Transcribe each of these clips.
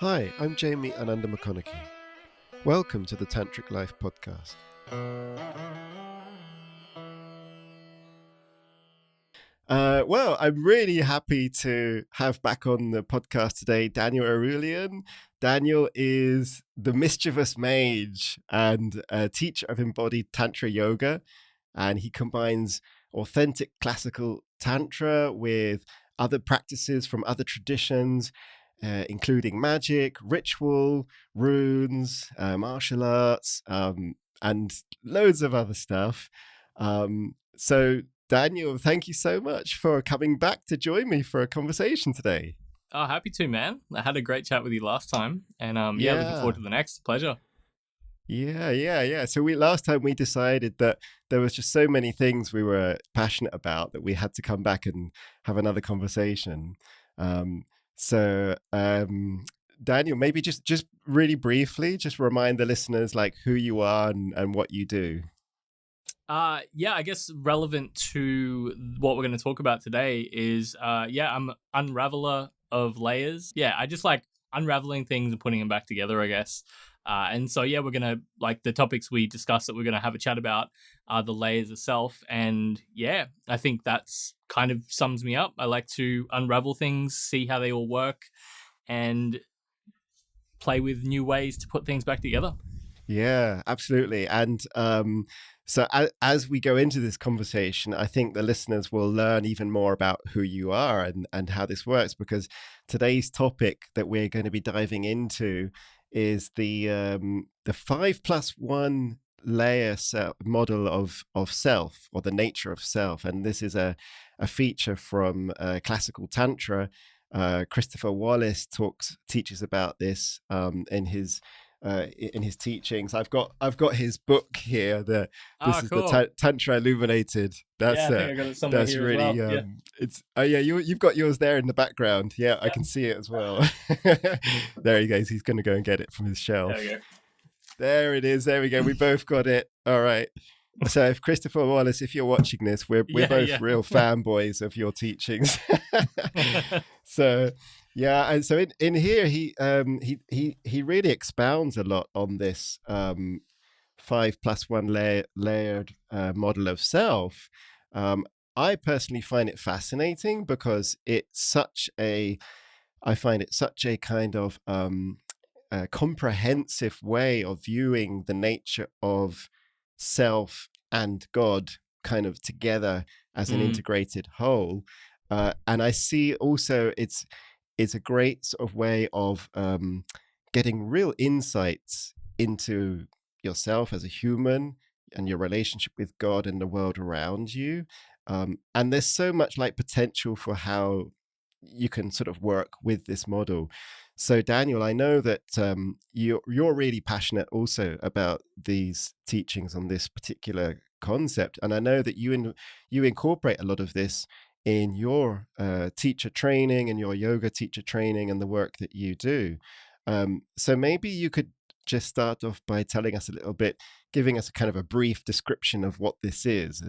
Hi, I'm Jamie Ananda McConaughey. Welcome to the Tantric Life Podcast. Well, I'm really happy to have back on the podcast today Daniel Erulian. Daniel is the mischievous mage and a teacher of embodied Tantra yoga, and he combines authentic classical Tantra with other practices from other traditions, including magic, ritual, runes, martial arts, and loads of other stuff. So Daniel, thank you so much for coming back to join me for a conversation today. Oh, happy to, man. I had a great chat with you last time, and looking forward to the next. Pleasure. Yeah. So last time we decided that there was just so many things we were passionate about that we had to come back and have another conversation. So Daniel, maybe just really briefly, just remind the listeners like who you are and what you do. I guess relevant to what we're going to talk about today is, I'm an unraveler of layers. Yeah, I just like unraveling things and putting them back together, I guess. And so, we're going to, like the topics we discussed that we're going to have a chat about are the layers itself. And I think that's kind of sums me up. I like to unravel things, see how they all work, and play with new ways to put things back together. Yeah, absolutely. And so as we go into this conversation, I think the listeners will learn even more about who you are and how this works, because today's topic that we're going to be diving into is the 5+1 layer model of self, or the nature of self. And this is a feature from classical Tantra. Christopher Wallace teaches about this in his teachings. I've got his book here. This is cool. The Tantra Illuminated. I think I got it somewhere here really, as well. It's you've got yours there in the background. Yeah, I can see it as well. There he goes. He's going to go and get it from his shelf. There it is. There we go. We both got it. All right. So if Christopher Wallace, if you're watching this, we're both real fanboys of your teachings. So and so in here he really expounds a lot on this 5+1 layered model of self. I personally find it fascinating because I find it such a kind of a comprehensive way of viewing the nature of self and God kind of together as an integrated whole. And I see also it's a great sort of way of getting real insights into yourself as a human and your relationship with God and the world around you. And there's so much like potential for how you can sort of work with this model. So Daniel, I know that you're really passionate also about these teachings on this particular concept, and I know that you incorporate a lot of this in your teacher training and your yoga teacher training and the work that you do. So maybe you could just start off by telling us a little bit, giving us a kind of a brief description of what this is.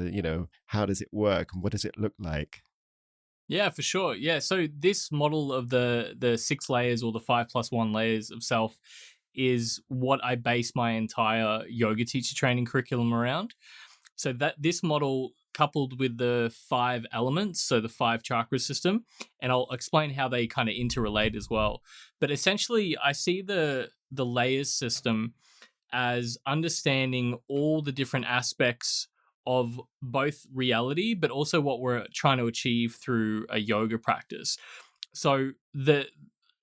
How does it work and what does it look like? Yeah, for sure. Yeah, so this model of the 6 layers, or the 5+1 layers of self, is what I base my entire yoga teacher training curriculum around. So that this model, coupled with the 5 elements, so the 5 chakra system, and I'll explain how they kind of interrelate as well. But essentially, I see the layers system as understanding all the different aspects of both reality, but also what we're trying to achieve through a yoga practice. So the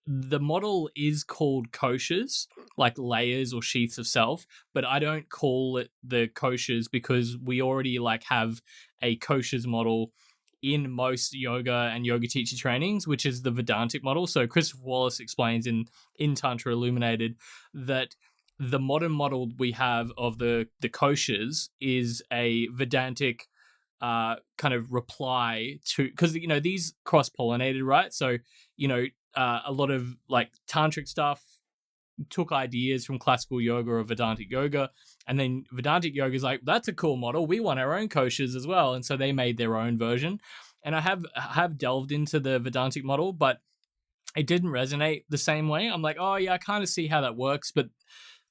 model is called koshas, like layers or sheaths of self, but I don't call it the koshas because we already like have a koshas model in most yoga and yoga teacher trainings, which is the Vedantic model. So Christopher Wallace explains in Tantra Illuminated that the modern model we have of the koshas is a Vedantic kind of reply to, because these cross-pollinated, right? So a lot of like tantric stuff took ideas from classical yoga or Vedantic yoga, and then Vedantic yoga is like, that's a cool model, we want our own koshas as well, and so they made their own version. And I have delved into the Vedantic model, but it didn't resonate the same way. I'm like, oh yeah, I kind of see how that works, but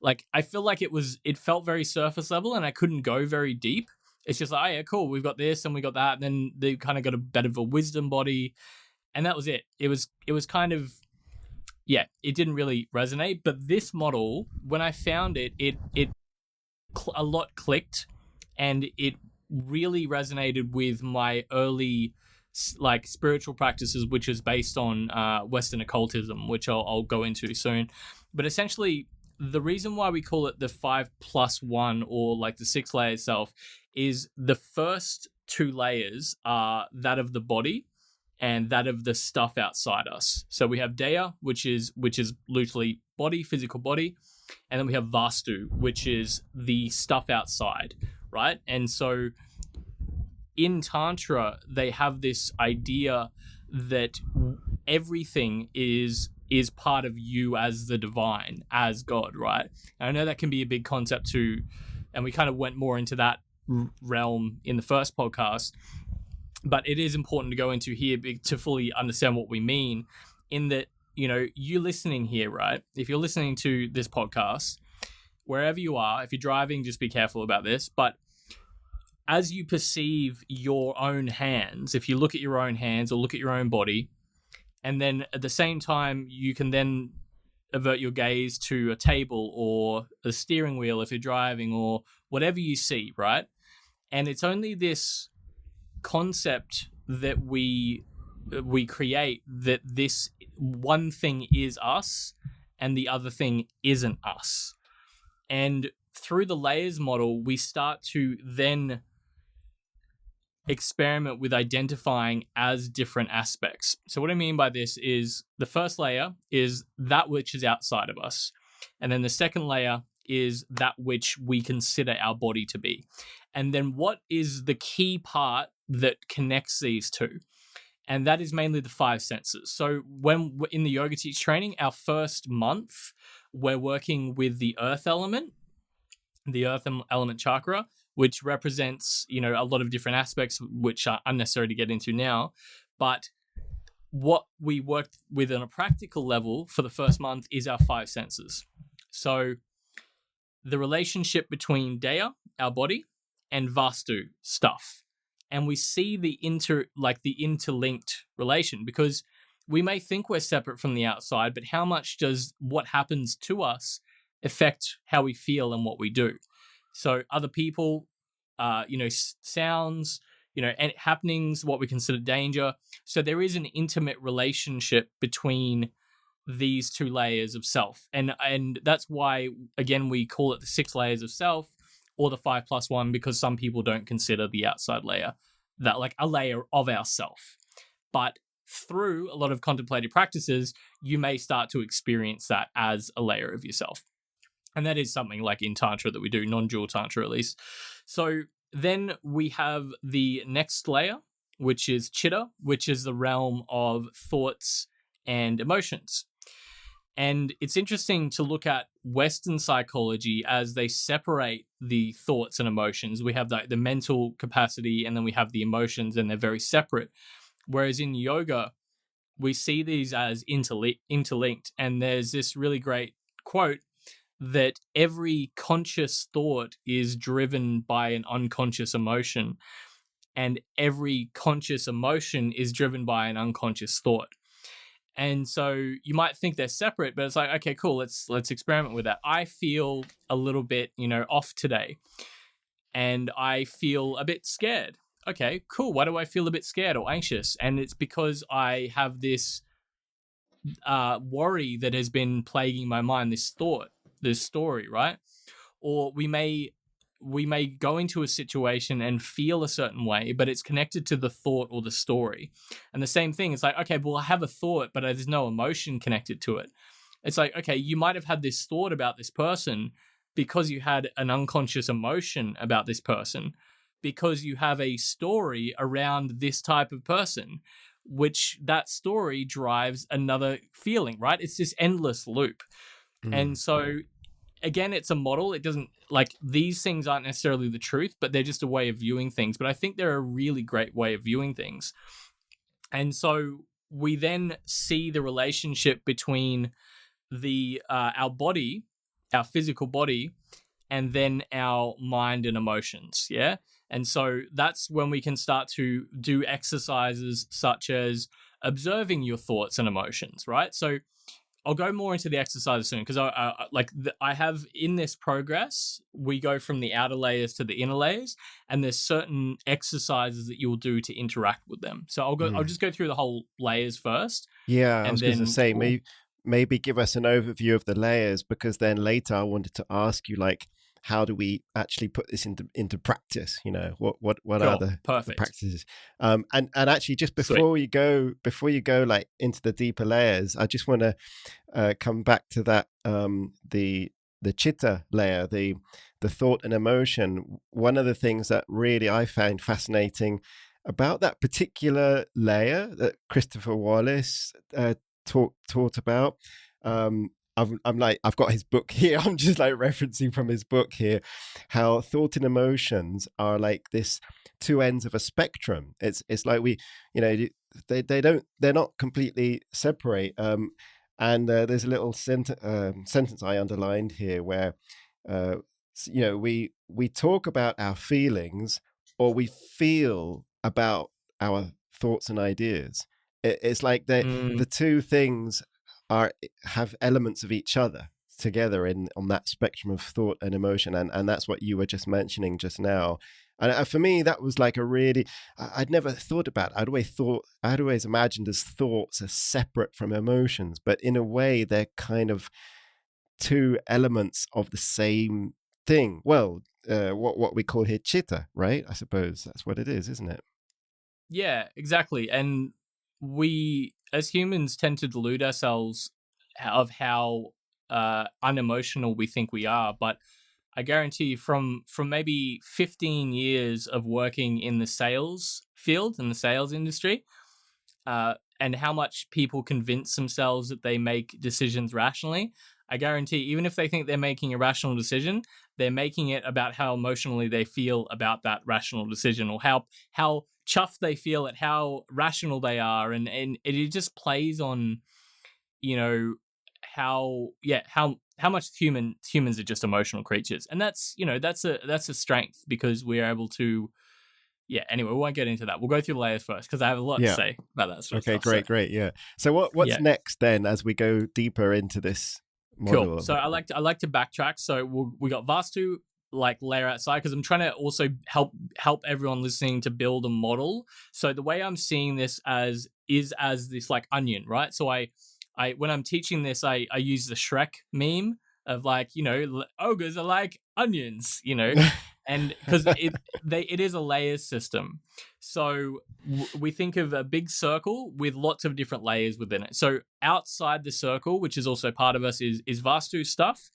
like I feel like it felt very surface level, and I couldn't go very deep. It's just like, oh yeah, cool, we've got this and we got that, and then they kind of got a bit of a wisdom body, and that was it. It was kind of, yeah, it didn't really resonate. But this model, when I found it a lot clicked, and it really resonated with my early like spiritual practices, which is based on Western occultism, which I'll go into soon. But essentially, the reason why we call it the 5+1, or like the 6-layer self, is the first 2 layers are that of the body and that of the stuff outside us. So we have Dea, which is literally body, physical body, and then we have Vastu, which is the stuff outside, right? And so in Tantra, they have this idea that everything is part of you as the divine, as God, right? And I know that can be a big concept too, and we kind of went more into that realm in the first podcast, but it is important to go into here to fully understand what we mean, in that, you know, you listening here, right? If you're listening to this podcast, wherever you are, if you're driving, just be careful about this, but as you perceive your own hands, if you look at your own hands or look at your own body, and then at the same time, you can then avert your gaze to a table or a steering wheel if you're driving, or whatever you see, right? And it's only this concept that we create, that this one thing is us and the other thing isn't us. And through the layers model, we start to then experiment with identifying as different aspects. So what I mean by this is, the first layer is that which is outside of us. And then the second layer is that which we consider our body to be. And then what is the key part that connects these two? And that is mainly the 5 senses. So when in the yoga teach training, our first month, we're working with the earth element, the earth element chakra, which represents, you know, a lot of different aspects, which are unnecessary to get into now. But what we worked with on a practical level for the first month is our 5 senses. So the relationship between Dea, our body, and Vastu, stuff. And we see the interlinked relation, because we may think we're separate from the outside, but how much does what happens to us affect how we feel and what we do? So other people, sounds, and happenings, what we consider danger. So there is an intimate relationship between these 2 layers of self. And that's why, again, we call it the 6 layers of self, or the 5+1, because some people don't consider the outside layer that like a layer of ourself. But through a lot of contemplative practices, you may start to experience that as a layer of yourself. And that is something like in Tantra that we do, non-dual Tantra at least. So then we have the next layer, which is Chitta, which is the realm of thoughts and emotions. And it's interesting to look at Western psychology as they separate the thoughts and emotions. We have the mental capacity, and then we have the emotions, and they're very separate. Whereas in yoga, we see these as interlinked. And there's this really great quote that every conscious thought is driven by an unconscious emotion, and every conscious emotion is driven by an unconscious thought. And so you might think they're separate, but it's like, okay, cool, let's experiment with that. I feel a little bit, off today, and I feel a bit scared. Okay, cool. Why do I feel a bit scared or anxious? And it's because I have this worry that has been plaguing my mind, this thought, this story, right? Or we may go into a situation and feel a certain way, but it's connected to the thought or the story. And the same thing, it's like, okay, well, I have a thought, but there's no emotion connected to it. It's like, okay, you might have had this thought about this person because you had an unconscious emotion about this person, because you have a story around this type of person, which that story drives another feeling, right? It's this endless loop. And so, again, it's a model. It doesn't, like, these things aren't necessarily the truth, but they're just a way of viewing things. But I think they're a really great way of viewing things. And so we then see the relationship between the our body, our physical body, and then our mind and emotions. Yeah. And so that's when we can start to do exercises such as observing your thoughts and emotions, right? So I'll go more into the exercises soon because I have in this progress, we go from the outer layers to the inner layers, and there's certain exercises that you'll do to interact with them. So I'll just go through the whole layers first, Yeah, I and was going to then say, maybe give us an overview of the layers, because then later I wanted to ask you, like, how do we actually put this into practice? You know, what are sure, the perfect, practices? And actually, just sweet. before you go like into the deeper layers, I just want to come back to that the chitta layer, the thought and emotion. One of the things that really I found fascinating about that particular layer that Christopher Wallace taught about. I'm like, I've got his book here. I'm just like referencing from his book here, how thought and emotions are like this two ends of a spectrum. It's like they're not completely separate. And there's a little sentence I underlined here where, we talk about our feelings, or we feel about our thoughts and ideas. It's like the two things have elements of each other together on that spectrum of thought and emotion, and that's what you were just mentioning just now. And for me, that was like I'd never thought about it. I'd always imagined as thoughts as separate from emotions, but in a way they're kind of two elements of the same thing. Well, what we call here chitta, right? I suppose that's what it is, isn't it? Yeah, exactly. And we, as humans, tend to delude ourselves of how unemotional we think we are. But I guarantee you, from maybe 15 years of working in the sales field, in the sales industry, and how much people convince themselves that they make decisions rationally, I guarantee, even if they think they're making a rational decision, they're making it about how emotionally they feel about that rational decision, or how chuffed they feel at how rational they are, and it just plays on, how much humans are just emotional creatures, and that's a strength, because we're able to. Yeah. Anyway, we won't get into that. We'll go through the layers first because I have a lot to Yeah. say about that sort of Okay, stuff. great. Yeah. So what's Yeah. next then as we go deeper into this model? Cool. So I like to backtrack. So we got Vastu like layer outside, because I'm trying to also help everyone listening to build a model. So the way I'm seeing this as this like onion, right? So I when I'm teaching this, I use the Shrek meme of like, ogres are like onions, and because it is a layers system. So we think of a big circle with lots of different layers within it. So outside the circle, which is also part of us, is Vastu stuff.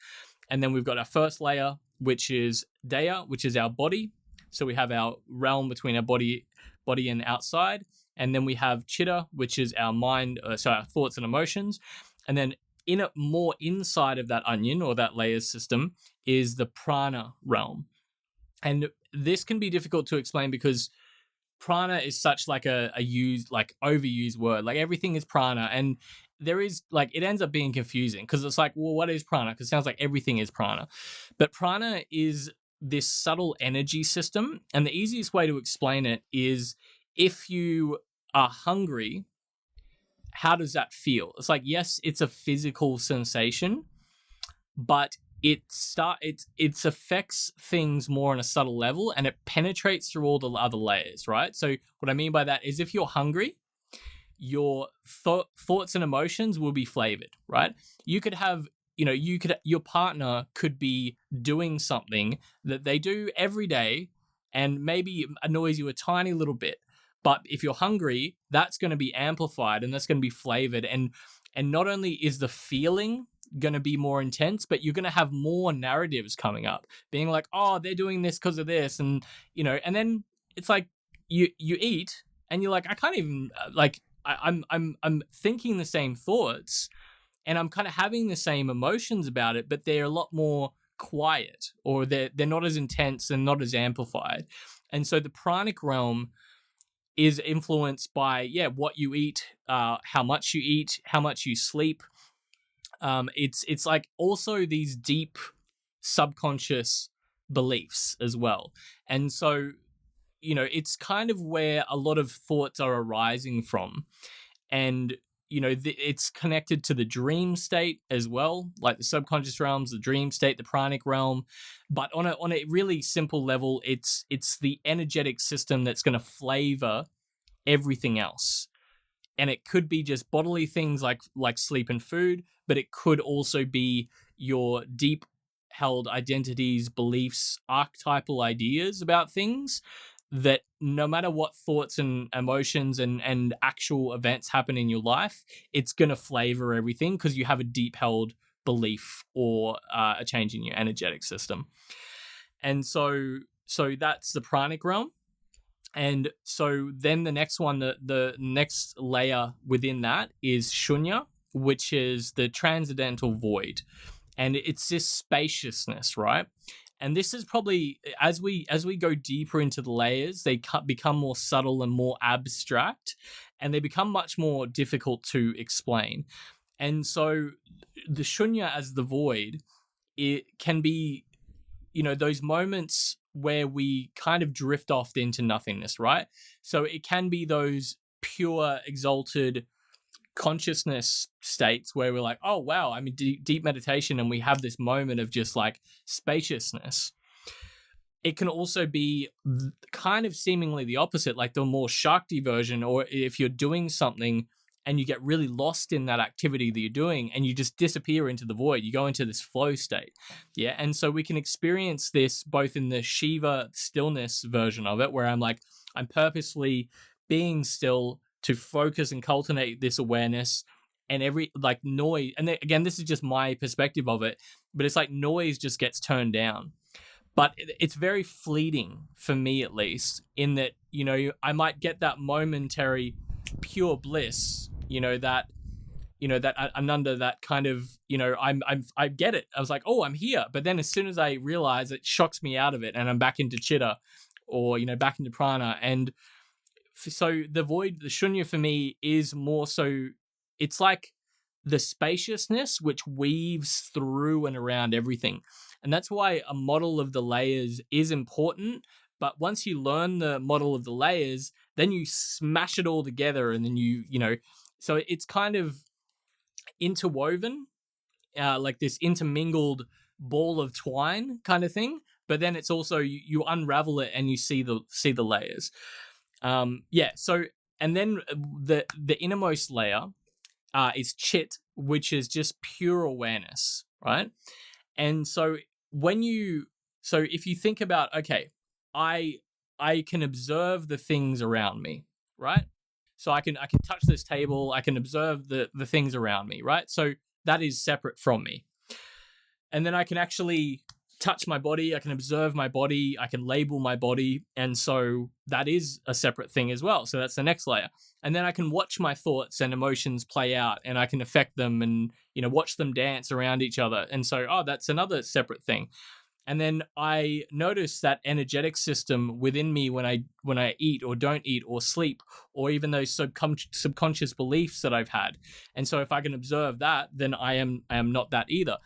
And then we've got our first layer, which is Daya, which is our body. So we have our realm between our body and outside. And then we have Chitta, which is our mind, so our thoughts and emotions. And then more inside of that onion, or that layers system, is the prana realm. And this can be difficult to explain because prana is such like a overused word. Like everything is prana, and there is like, it ends up being confusing because it's like, well, what is prana? Because it sounds like everything is prana, but prana is this subtle energy system, and the easiest way to explain it is, if you are hungry, how does that feel? It's like, yes, it's a physical sensation, but it affects things more on a subtle level, and it penetrates through all the other layers, right? So what I mean by that is, if you're hungry, your thoughts and emotions will be flavored, right? You could have, your partner could be doing something that they do every day and maybe annoys you a tiny little bit. But if you're hungry, that's going to be amplified and that's going to be flavored. And not only is the feeling going to be more intense, but you're going to have more narratives coming up, being like, oh, they're doing this because of this. And, and then it's like you eat and you're like, I can't even I'm thinking the same thoughts and I'm kind of having the same emotions about it, but they're a lot more quiet, or they're not as intense and not as amplified. And so the pranic realm is influenced by what you eat, how much you sleep. It's like also these deep subconscious beliefs as well. And so, it's kind of where a lot of thoughts are arising from. And, it's connected to the dream state as well, like the subconscious realms, the dream state, the pranic realm. But on a really simple level, it's the energetic system that's going to flavor everything else. And it could be just bodily things like sleep and food, but it could also be your deep held identities, beliefs, archetypal ideas about things that no matter what thoughts and emotions and actual events happen in your life, it's going to flavor everything because you have a deep held belief or a change in your energetic system. And so that's the pranic realm. And so then the next one, the next layer within that is shunya, which is the transcendental void. And it's this spaciousness, right? And this is probably, as we go deeper into the layers, they become more subtle and more abstract, and they become much more difficult to explain. And so the shunya as the void, it can be, those moments where we kind of drift off into nothingness, right? So it can be those pure, exalted consciousness states where we're like, oh, wow, I'm in deep meditation and we have this moment of just like spaciousness. It can also be kind of seemingly the opposite, like the more Shakti version, or if you're doing something and you get really lost in that activity that you're doing and you just disappear into the void, you go into this flow state. Yeah. And so we can experience this both in the Shiva stillness version of it, where I'm purposely being still to focus and cultivate this awareness, and every like noise. And again, this is just my perspective of it, but it's like noise just gets turned down. But it's very fleeting for me, at least, in that, I might get that momentary pure bliss, that Ananda, that kind of, I get it. I was like, oh, I'm here. But then as soon as I realize, it shocks me out of it and I'm back into chitta or, back into prana. And so the void, the shunya for me is more so, it's like the spaciousness which weaves through and around everything. And that's why a model of the layers is important. But once you learn the model of the layers, then you smash it all together, and then so it's kind of interwoven, like this intermingled ball of twine kind of thing. But then it's also, you unravel it and you see the layers. So, and then the innermost layer is chit, which is just pure awareness, right? And so if you think about, okay, I can observe the things around me, right? So I can touch this table, I can observe the things around me, right? So that is separate from me. And then I can actually touch my body, I can observe my body, I can label my body, and so that is a separate thing as well. So that's the next layer. And then I can watch my thoughts and emotions play out, and I can affect them and watch them dance around each other. And so that's another separate thing. And then I notice that energetic system within me when I eat or don't eat or sleep, or even those subconscious beliefs that I've had. And so if I can observe that, then I am not that either.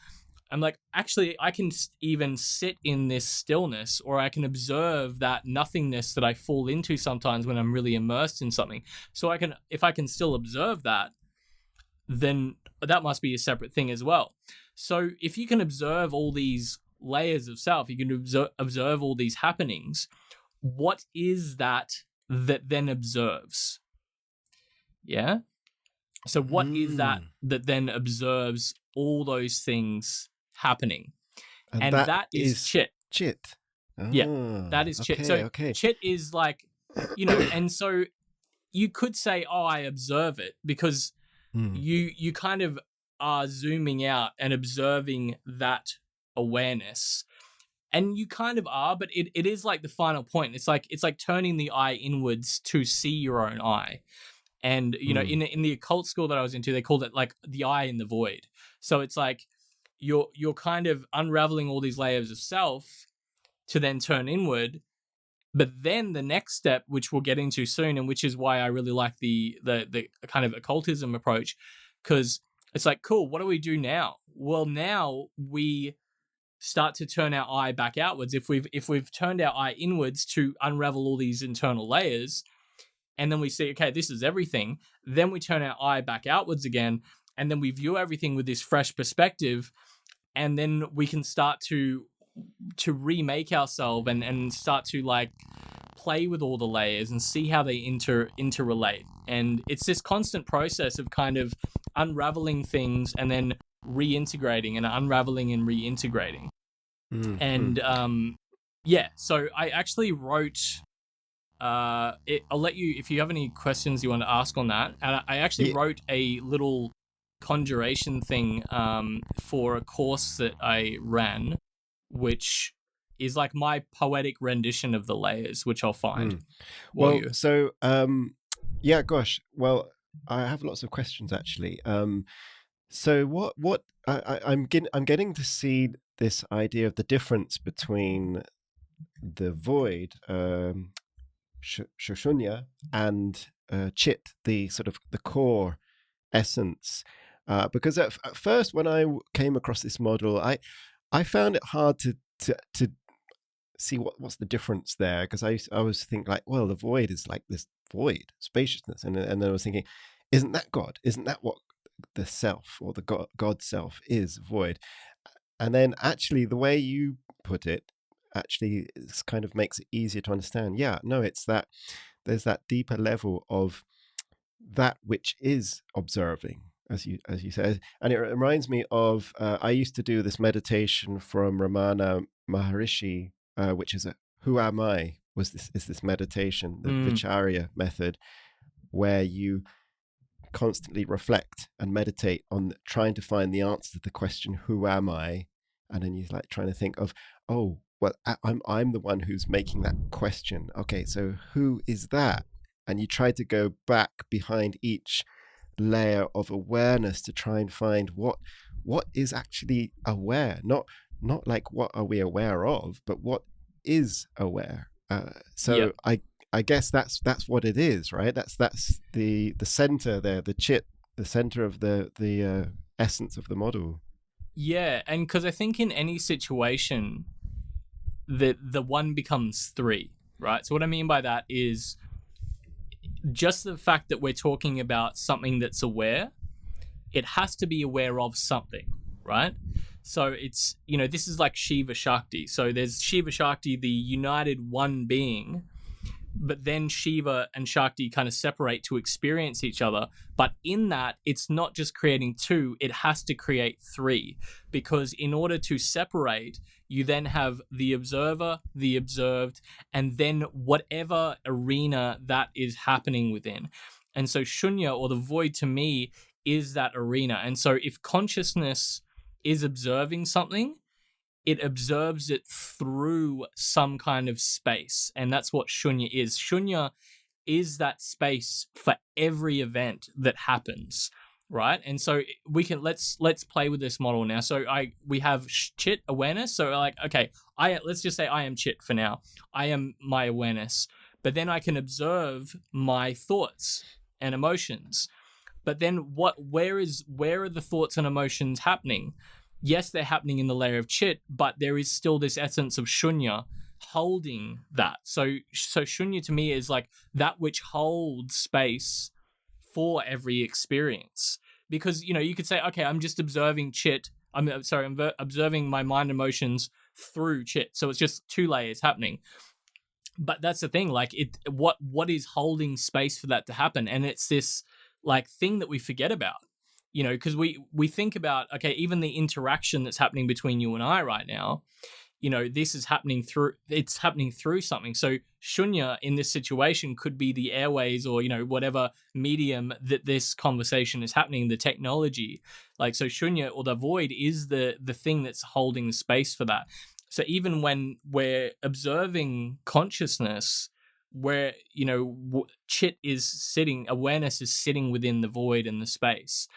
I'm like, actually, I can even sit in this stillness, or I can observe that nothingness that I fall into sometimes when I'm really immersed in something. So if I can still observe that, then that must be a separate thing as well. So if you can observe all these layers of self, you can observe all these happenings, what is that then observes? Yeah. So what is that then observes all those things happening? And that is chit. Chit. Oh, yeah, that is chit. So chit is like, and so you could say, oh, I observe it, because you kind of are zooming out and observing that awareness. And you kind of are, but it is like the final point. It's like turning the eye inwards to see your own eye. And, in the occult school that I was into, they called it like the eye in the void. So it's like you're kind of unraveling all these layers of self to then turn inward. But then the next step, which we'll get into soon, and which is why I really like the kind of occultism approach, because it's like, cool, what do we do now? Well, now we start to turn our eye back outwards. If we've turned our eye inwards to unravel all these internal layers, and then we see, okay, this is everything, then we turn our eye back outwards again, and then we view everything with this fresh perspective, and then we can start to remake ourselves and start to like play with all the layers and see how they interrelate. And it's this constant process of kind of unraveling things and then reintegrating and unraveling and reintegrating. And yeah, so I actually wrote I'll let you, if you have any questions you want to ask on that. And I actually wrote a little conjuration thing for a course that I ran, which is like my poetic rendition of the layers, which I'll find. Well, so yeah, gosh. Well, I have lots of questions actually. So what I'm getting to see this idea of the difference between the void, Shunya, and Chit, the sort of the core essence. Because at first, when I came across this model, I found it hard to see what's the difference there, because I always think like, well, the void is like this void spaciousness, and then I was thinking, isn't that God? Isn't that what the self or the God self is? Void. And then actually, the way you put it actually kind of makes it easier to understand. Yeah, no, it's that there's that deeper level of that which is observing, as you said. And it reminds me of I used to do this meditation from Ramana Maharishi, which is who am I? Is this meditation, the Vicharya method, where you constantly reflect and meditate on trying to find the answer to the question, who am I? And then you're like trying to think of, oh, well, I'm the one who's making that question. Okay, so who is that? And you try to go back behind each layer of awareness to try and find what is actually aware, not like what are we aware of, but what is aware. So I guess that's what it is, right? That's the center there, the Chit, the center of the essence of the model. Yeah, and because I think in any situation, the one becomes three, right? So what I mean by that is just the fact that we're talking about something that's aware, it has to be aware of something, right? So it's, this is like Shiva Shakti. So there's Shiva Shakti, the united one being, but then Shiva and Shakti kind of separate to experience each other. But in that, it's not just creating two, it has to create three. Because in order to separate, you then have the observer, the observed, and then whatever arena that is happening within. And so Shunya, or the void, to me, is that arena. And so if consciousness is observing something, it observes it through some kind of space. And that's what Shunya is. Shunya is that space for every event that happens, right? And so we can let's play with this model now. So we have Chit, awareness. So like, okay, let's just say I am Chit for now. I am my awareness. But then I can observe my thoughts and emotions. But then where are the thoughts and emotions happening? Yes, they're happening in the layer of Chit, but there is still this essence of Shunya holding that. So Shunya to me is like that which holds space for every experience. Because, you could say, okay, I'm just observing Chit. I'm observing my mind emotions through Chit. So it's just two layers happening. But that's the thing, like what is holding space for that to happen? And it's this like thing that we forget about. Because we think about, okay, even the interaction that's happening between you and I right now, this is happening through something. So Shunya in this situation could be the airways or, whatever medium that this conversation is happening, the technology. Like, so Shunya, or the void, is the thing that's holding space for that. So even when we're observing consciousness, where, Chit is sitting, awareness is sitting within the void and the space.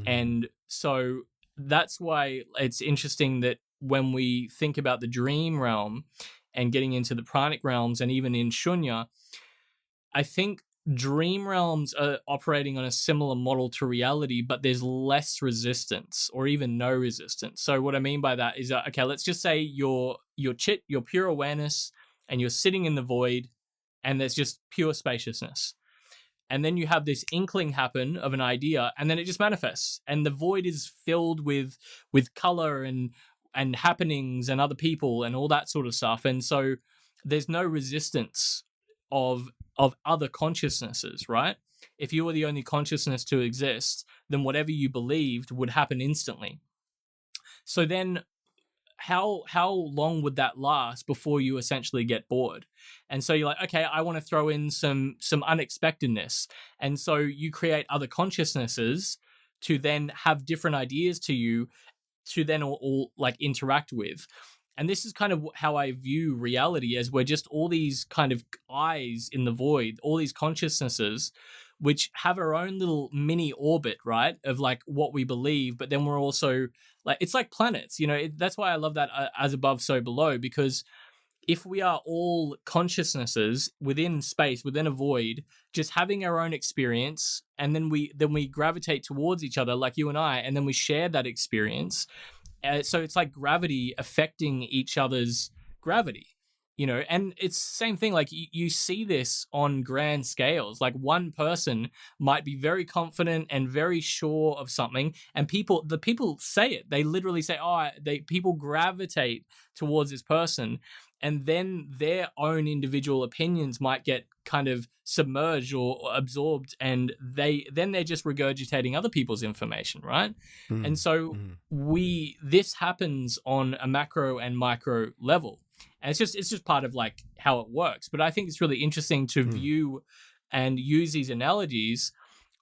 And so that's why it's interesting that when we think about the dream realm, and getting into the pranic realms and even in shunya, I think dream realms are operating on a similar model to reality, but there's less resistance or even no resistance. So what I mean by that is that, okay, let's just say you're pure awareness and you're sitting in the void and there's just pure spaciousness. And then you have this inkling happen of an idea, and then it just manifests, and the void is filled with color and happenings and other people and all that sort of stuff. And so there's no resistance of other consciousnesses, right? If you were the only consciousness to exist, then whatever you believed would happen instantly. So then how long would that last before you essentially get bored? And so you're like, okay, I want to throw in some unexpectedness. And so you create other consciousnesses to then have different ideas to you to then all like interact with. And this is kind of how I view reality, as we're just all these kind of eyes in the void, all these consciousnesses, which have our own little mini orbit, right, of like what we believe. But then we're also like, it's like planets, that's why I love that as above, so below, because if we are all consciousnesses within space, within a void, just having our own experience, and then we gravitate towards each other like you and I, and then we share that experience. So it's like gravity affecting each other's gravity, and it's the same thing. Like you see this on grand scales. Like one person might be very confident and very sure of something, and the people say it. They literally say, people gravitate towards this person, and then their own individual opinions might get kind of submerged or absorbed, and they're just regurgitating other people's information, right? And so this happens on a macro and micro level. And it's just part of like how it works. But I think it's really interesting to view and use these analogies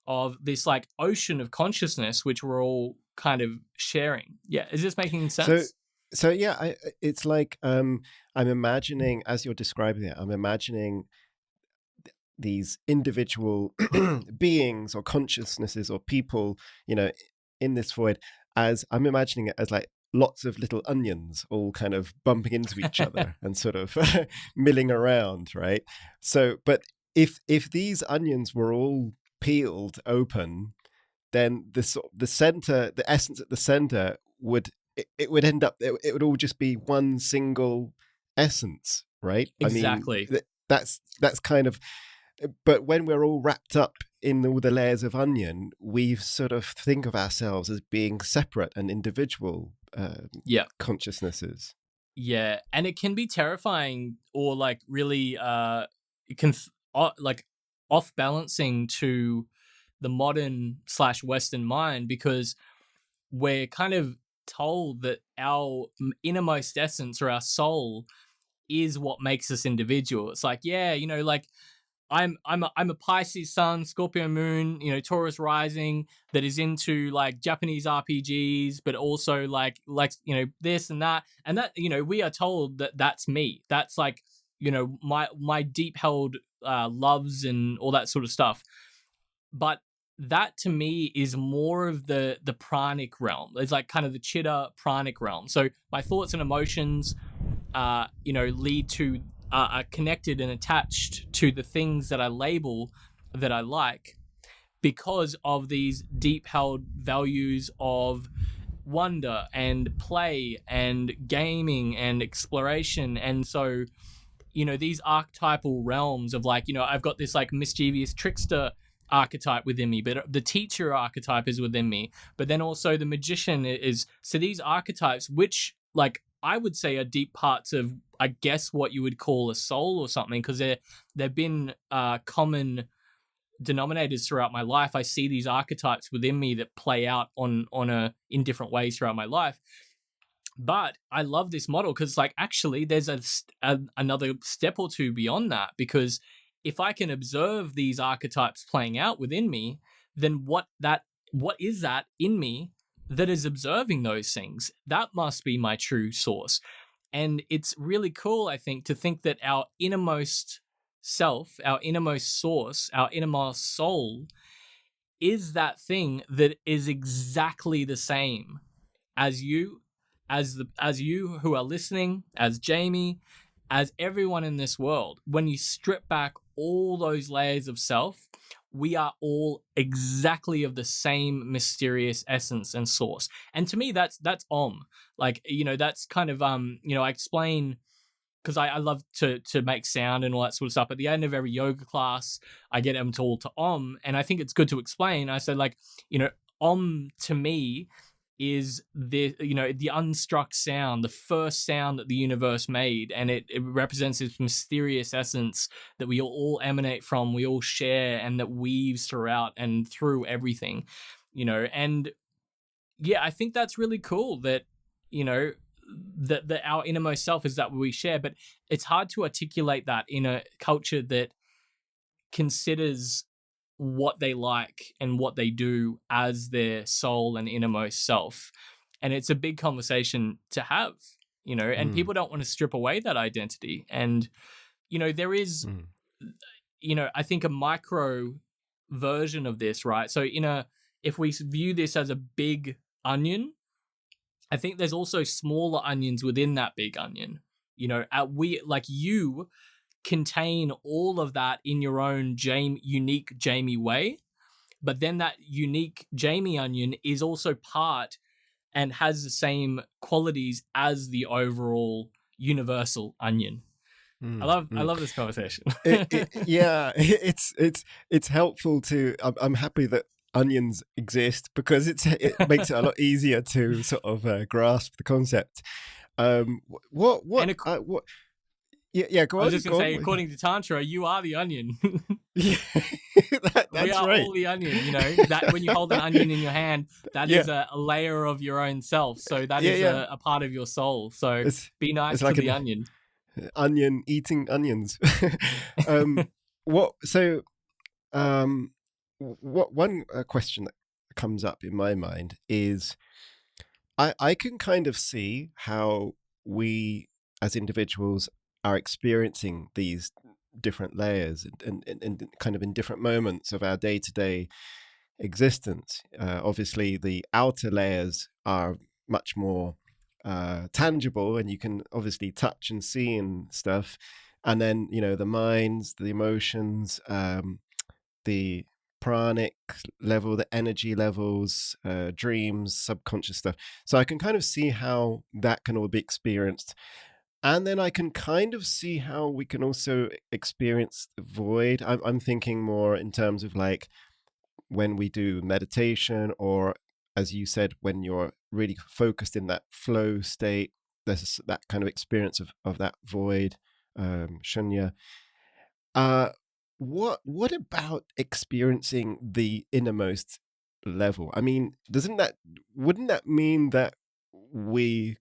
of this like ocean of consciousness, which we're all kind of sharing. Yeah. Is this making sense? So yeah, it's like I'm imagining, as you're describing it, I'm imagining these individual beings or consciousnesses or people, in this void, as I'm imagining it as like lots of little onions all kind of bumping into each other and sort of milling around, right? So, but if these onions were all peeled open, then the center, the essence at the center would end up, it would all just be one single essence, right? Exactly. I mean, that's kind of, but when we're all wrapped up in all the layers of onion, we sort of think of ourselves as being separate and individual consciousnesses. Yeah, and it can be terrifying or like really it can like off balancing to the modern / Western mind, because we're kind of told that our innermost essence or our soul is what makes us individual. It's like, yeah, like I'm a Pisces sun, Scorpio moon, Taurus rising, that is into like Japanese RPGs, but also like this and that, we are told that that's me. That's like my deep held loves and all that sort of stuff. But that to me is more of the pranic realm. It's like kind of the chitta pranic realm. So my thoughts and emotions, lead to. Are connected and attached to the things that I label that I like, because of these deep held values of wonder and play and gaming and exploration. And so, these archetypal realms of like, I've got this like mischievous trickster archetype within me, but the teacher archetype is within me, but then also the magician is. So these archetypes, which like I would say are deep parts of, I guess, what you would call a soul or something, because they've been common denominators throughout my life. I see these archetypes within me that play out in different ways throughout my life. But I love this model because like actually there's another step or two beyond that, because if I can observe these archetypes playing out within me, then what is that in me that is observing those things? That must be my true source. And it's really cool, I think, to think that our innermost self, our innermost source, our innermost soul is that thing that is exactly the same as you, as you who are listening, as Jamie, as everyone in this world, when you strip back all those layers of self, we are all exactly of the same mysterious essence and source. And to me, that's like, that's kind of I explain, because I love to make sound and all that sort of stuff. At the end of every yoga class, I get them to all to Om, and I think it's good to explain. I said, like, Om to me is the unstruck sound, the first sound that the universe made, and it represents this mysterious essence that we all emanate from, we all share, and that weaves throughout and through everything, and yeah, I think that's really cool that that our innermost self is that we share, but it's hard to articulate that in a culture that considers what they like and what they do as their soul and innermost self. And it's a big conversation to have, and people don't want to strip away that identity. And, there is, I think a micro version of this, right? So if we view this as a big onion, I think there's also smaller onions within that big onion. You contain all of that in your own unique Jamie way, but then that unique Jamie onion is also part and has the same qualities as the overall universal onion. I love this conversation. It's helpful to. I'm happy that onions exist, because it makes it a lot easier to sort of grasp the concept. Yeah, go on. I was just going to say, according to Tantra, you are the onion. Yeah, that's we are right. all the onion, that when you hold an onion in your hand, that is a layer of your own self. So that is a part of your soul. So be nice to the onion. Onion eating onions. What one question that comes up in my mind is, I can kind of see how we as individuals are experiencing these different layers and kind of in different moments of our day-to-day existence. Obviously, the outer layers are much more tangible, and you can obviously touch and see and stuff. And then, the minds, the emotions, the pranic level, the energy levels, dreams, subconscious stuff. So I can kind of see how that can all be experienced. And then I can kind of see how we can also experience the void. I'm thinking more in terms of like when we do meditation, or as you said, when you're really focused in that flow state, there's that kind of experience of that void, shunya. What about experiencing the innermost level? I mean, wouldn't that mean that we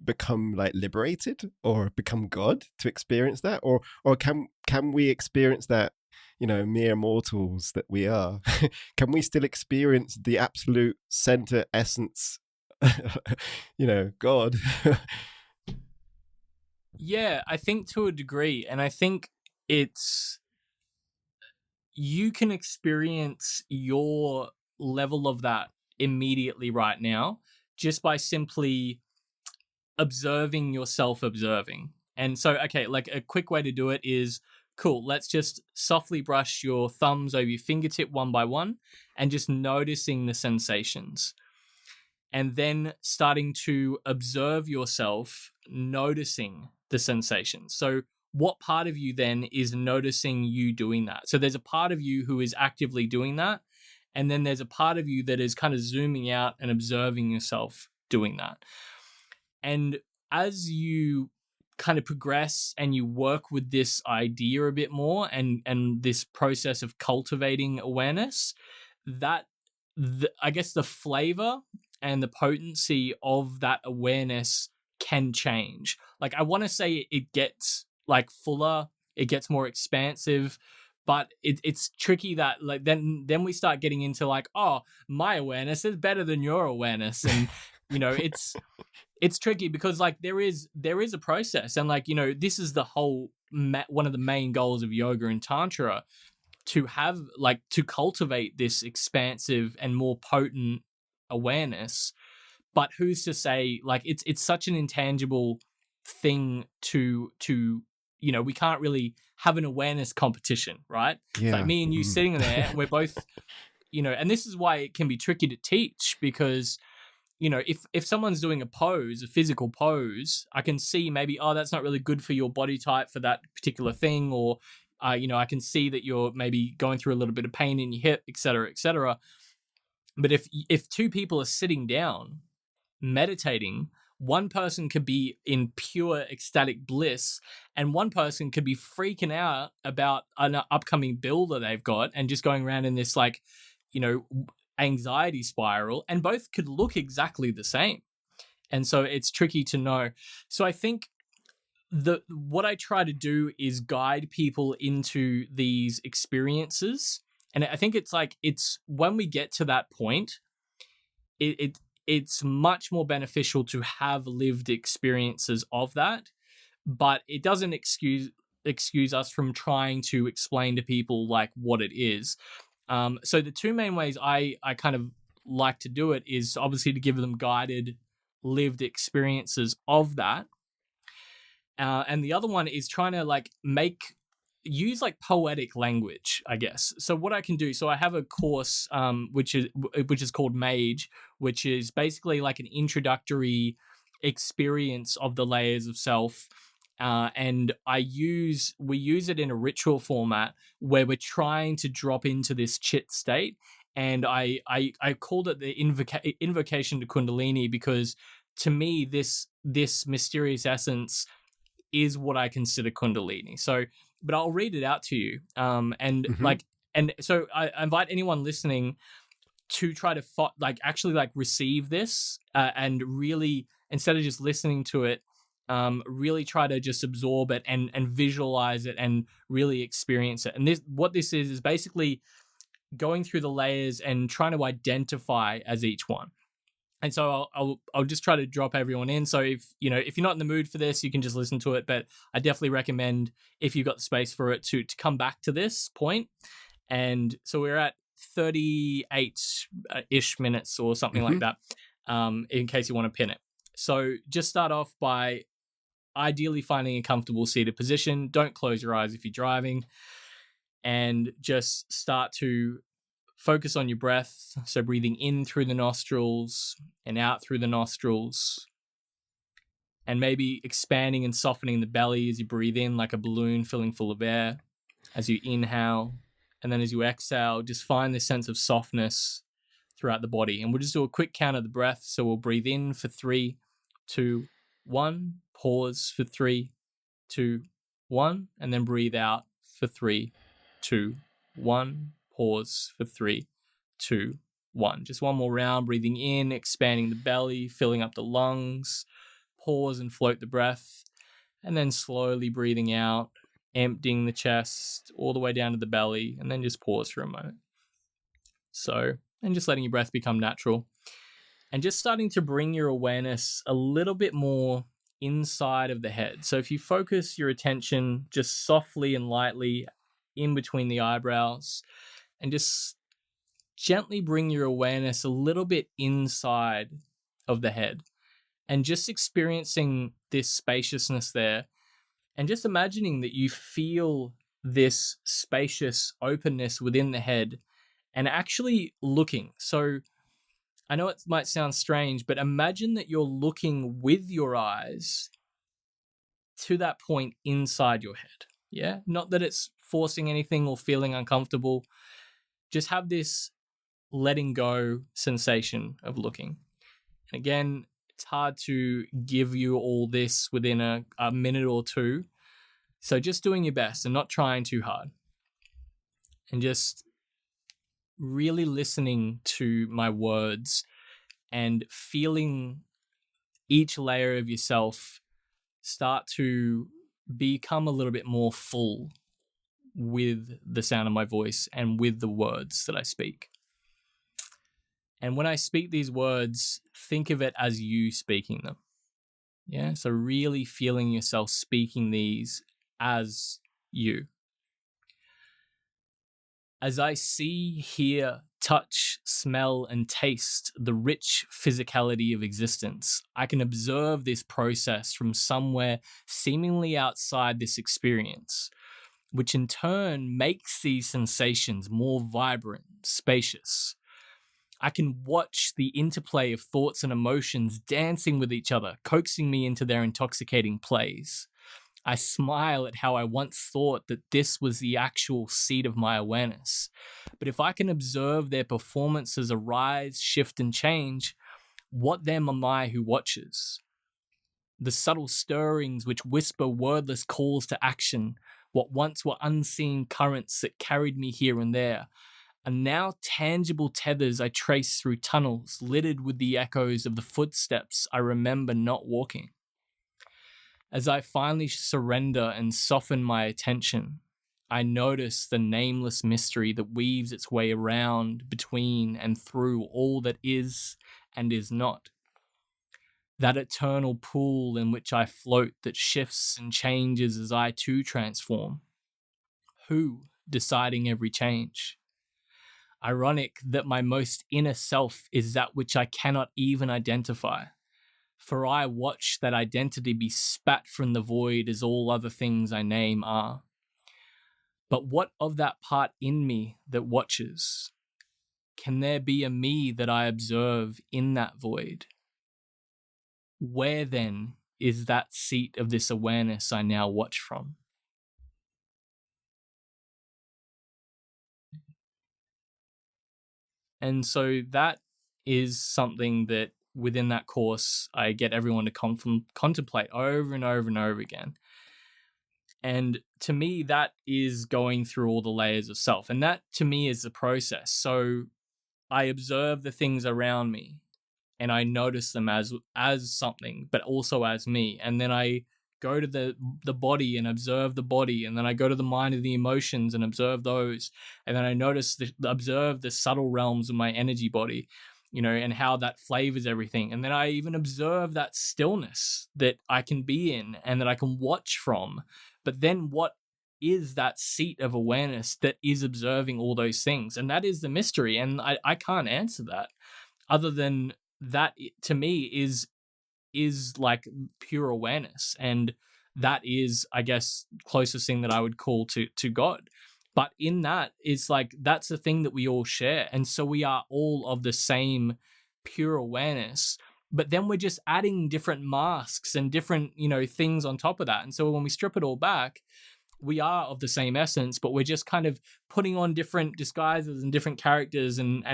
become like liberated or become God to experience that, or can we experience that, mere mortals that we are? Can we still experience the absolute center essence, God? Yeah, I think to a degree, and I think you can experience your level of that immediately right now just by simply observing yourself observing. And so, okay, like a quick way to do it is, cool, let's just softly brush your thumbs over your fingertip one by one and just noticing the sensations. And then starting to observe yourself noticing the sensations. So what part of you then is noticing you doing that? So there's a part of you who is actively doing that. And then there's a part of you that is kind of zooming out and observing yourself doing that. And as you kind of progress and you work with this idea a bit more and this process of cultivating awareness, I guess the flavor and the potency of that awareness can change. Like, I want to say it gets like fuller, it gets more expansive, but it's tricky that like then we start getting into like, oh, my awareness is better than your awareness, and it's tricky because like there is a process, and like this is the whole one of the main goals of yoga and tantra, to have like to cultivate this expansive and more potent awareness. But who's to say, like, it's such an intangible thing to we can't really have an awareness competition, right? Yeah. It's like me and you sitting there, and we're both, and this is why it can be tricky to teach, because if someone's doing a physical pose, I can see maybe, oh, that's not really good for your body type for that particular thing, or I can see that you're maybe going through a little bit of pain in your hip, et cetera, et cetera. But if two people are sitting down meditating, one person could be in pure ecstatic bliss, and one person could be freaking out about an upcoming bill that they've got and just going around in this anxiety spiral, and both could look exactly the same. And so it's tricky to know. So I think what I try to do is guide people into these experiences. And I think it's when we get to that point, it's much more beneficial to have lived experiences of that, but it doesn't excuse us from trying to explain to people like what it is. So the two main ways I kind of like to do it is obviously to give them guided, lived experiences of that. And the other one is trying to use poetic language, I guess. So what I can do, so I have a course which is called Mage, which is basically like an introductory experience of the layers of self. And we use it in a ritual format where we're trying to drop into this chit state. And I called it the invocation to Kundalini, because to me, this mysterious essence is what I consider Kundalini. So, but I'll read it out to you. And so I invite anyone listening to try to actually receive this and really, instead of just listening to it, really try to just absorb it and visualize it and really experience it. And what this is basically going through the layers and trying to identify as each one. And so I'll just try to drop everyone in. So if you're not in the mood for this, you can just listen to it. But I definitely recommend, if you've got the space for it, to come back to this point. And so we're at 38-ish minutes or something like that, in case you want to pin it. So just start off by ideally finding a comfortable seated position. Don't close your eyes if you're driving, and just start to focus on your breath. So breathing in through the nostrils and out through the nostrils, and maybe expanding and softening the belly as you breathe in like a balloon filling full of air as you inhale. And then as you exhale, just find this sense of softness throughout the body. And we'll just do a quick count of the breath. So we'll breathe in for 3, 2, 1, pause for 3, 2, 1, and then breathe out for 3, 2, 1, pause for 3, 2, 1. Just one more round, breathing in, expanding the belly, filling up the lungs, pause and float the breath, and then slowly breathing out, emptying the chest all the way down to the belly, and then just pause for a moment. So, and just letting your breath become natural, and just starting to bring your awareness a little bit more inside of the head. So if you focus your attention just softly and lightly in between the eyebrows, and just gently bring your awareness a little bit inside of the head, and just experiencing this spaciousness there, and just imagining that you feel this spacious openness within the head, and actually looking. So I know it might sound strange, but imagine that you're looking with your eyes to that point inside your head. Yeah? Not that it's forcing anything or feeling uncomfortable. Just have this letting go sensation of looking. And again, it's hard to give you all this within a minute or two. So just doing your best and not trying too hard. And just really listening to my words and feeling each layer of yourself start to become a little bit more full with the sound of my voice and with the words that I speak. And when I speak these words, think of it as you speaking them. Yeah, so really feeling yourself speaking these as you. As I see, hear, touch, smell, and taste the rich physicality of existence. I can observe this process from somewhere seemingly outside this experience, which in turn makes these sensations more vibrant, spacious. I can watch the interplay of thoughts and emotions dancing with each other, coaxing me into their intoxicating plays. I smile at how I once thought that this was the actual seat of my awareness. But if I can observe their performances arise, shift, and change, what then am I who watches? The subtle stirrings which whisper wordless calls to action, what once were unseen currents that carried me here and there, are now tangible tethers I trace through tunnels littered with the echoes of the footsteps I remember not walking. As I finally surrender and soften my attention, I notice the nameless mystery that weaves its way around, between, and through all that is and is not. That eternal pool in which I float that shifts and changes as I too transform. Who deciding every change? Ironic that my most inner self is that which I cannot even identify. For I watch that identity be spat from the void as all other things I name are. But what of that part in me that watches? Can there be a me that I observe in that void? Where then is that seat of this awareness I now watch from? And so that is something that within that course, I get everyone to contemplate over and over and over again. And to me, that is going through all the layers of self. And that to me is the process. So I observe the things around me and I notice them as something, but also as me. And then I go to the body and observe the body. And then I go to the mind and the emotions and observe those. And then I observe the subtle realms of my energy body, and how that flavors everything. And then I even observe that stillness that I can be in and that I can watch from. But then what is that seat of awareness that is observing all those things? And that is the mystery. And I can't answer that other than that to me is like pure awareness. And that is, I guess, closest thing that I would call to God. But in that, it's like, that's the thing that we all share. And so we are all of the same pure awareness, but then we're just adding different masks and different, things on top of that. And so when we strip it all back, we are of the same essence, but we're just kind of putting on different disguises and different characters and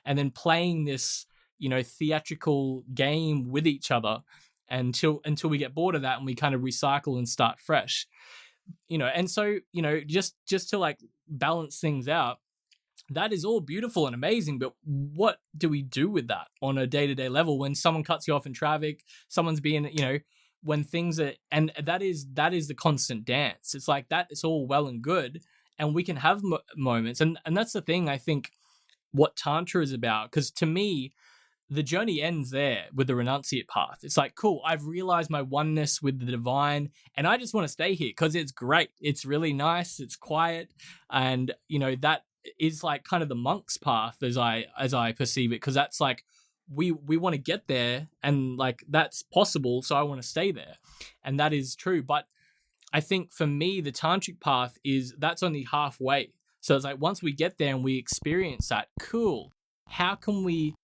then playing this, theatrical game with each other until we get bored of that and we kind of recycle and start fresh. And so, just to like balance things out, that is all beautiful and amazing, but what do we do with that on a day-to-day level when someone cuts you off in traffic, someone's being, when things are, and that is the constant dance. It's like that, it's all well and good, and we can have moments, and that's the thing, I think, what Tantra is about, because to me, the journey ends there with the renunciate path. It's like, cool, I've realized my oneness with the divine and I just want to stay here because it's great. It's really nice. It's quiet. And, that is like kind of the monk's path as I perceive it. Because that's like, we want to get there and like, that's possible. So I want to stay there. And that is true. But I think for me, the tantric path that's only halfway. So it's like, once we get there and we experience that, cool. How can we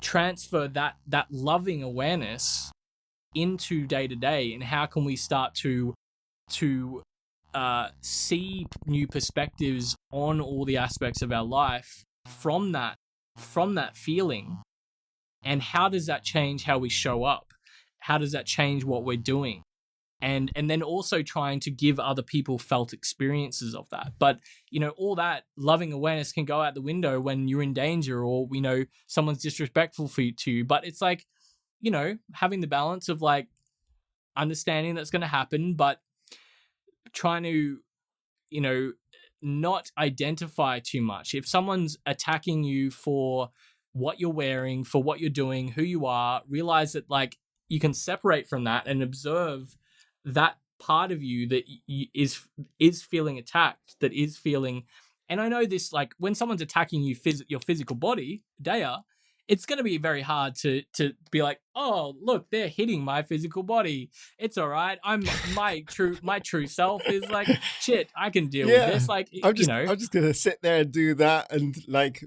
transfer that loving awareness into day to day, and how can we start to see new perspectives on all the aspects of our life from that feeling, and how does that change how we show up? How does that change what we're doing? And then also trying to give other people felt experiences of that. But, all that loving awareness can go out the window when you're in danger or, someone's disrespectful to you. But it's like, having the balance of like understanding that's going to happen, but trying to, not identify too much. If someone's attacking you for what you're wearing, for what you're doing, who you are, realize that like you can separate from that and observe that part of you that is feeling attacked, that is feeling And I know this, like when someone's attacking you, your physical body, Daya, it's going to be very hard to be like, oh, look, they're hitting my physical body. It's all right. I'm my true self is like, shit, I can deal with Yeah. this. Like, I'm you just know, I'm just gonna sit there and do that and like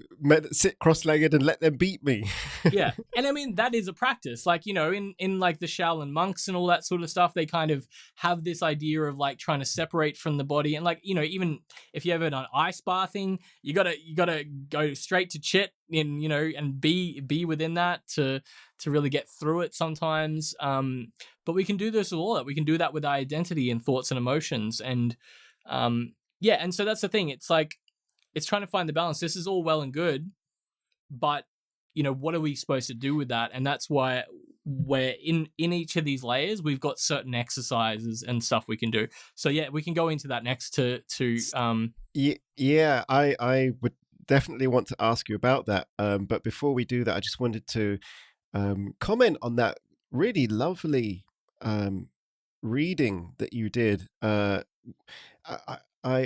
sit cross-legged and let them beat me. yeah. And I mean, that is a practice. Like, you know, in like the Shaolin monks and all that sort of stuff, they kind of have this idea of like trying to separate from the body. And like, you know, even if you ever done ice bathing, you gotta go straight to chit and, you know, and be within that to really get through it sometimes. But we can do this with all that. We can do that with our identity and thoughts and emotions. And yeah, and so that's the thing. It's like it's trying to find the balance. This is all well and good, but you know, what are we supposed to do with that? And that's why we're in each of these layers, we've got certain exercises and stuff we can do. So yeah, we can go into that next to Yeah, I would definitely want to ask you about that. But before we do that, I just wanted to comment on that really lovely reading that you did. I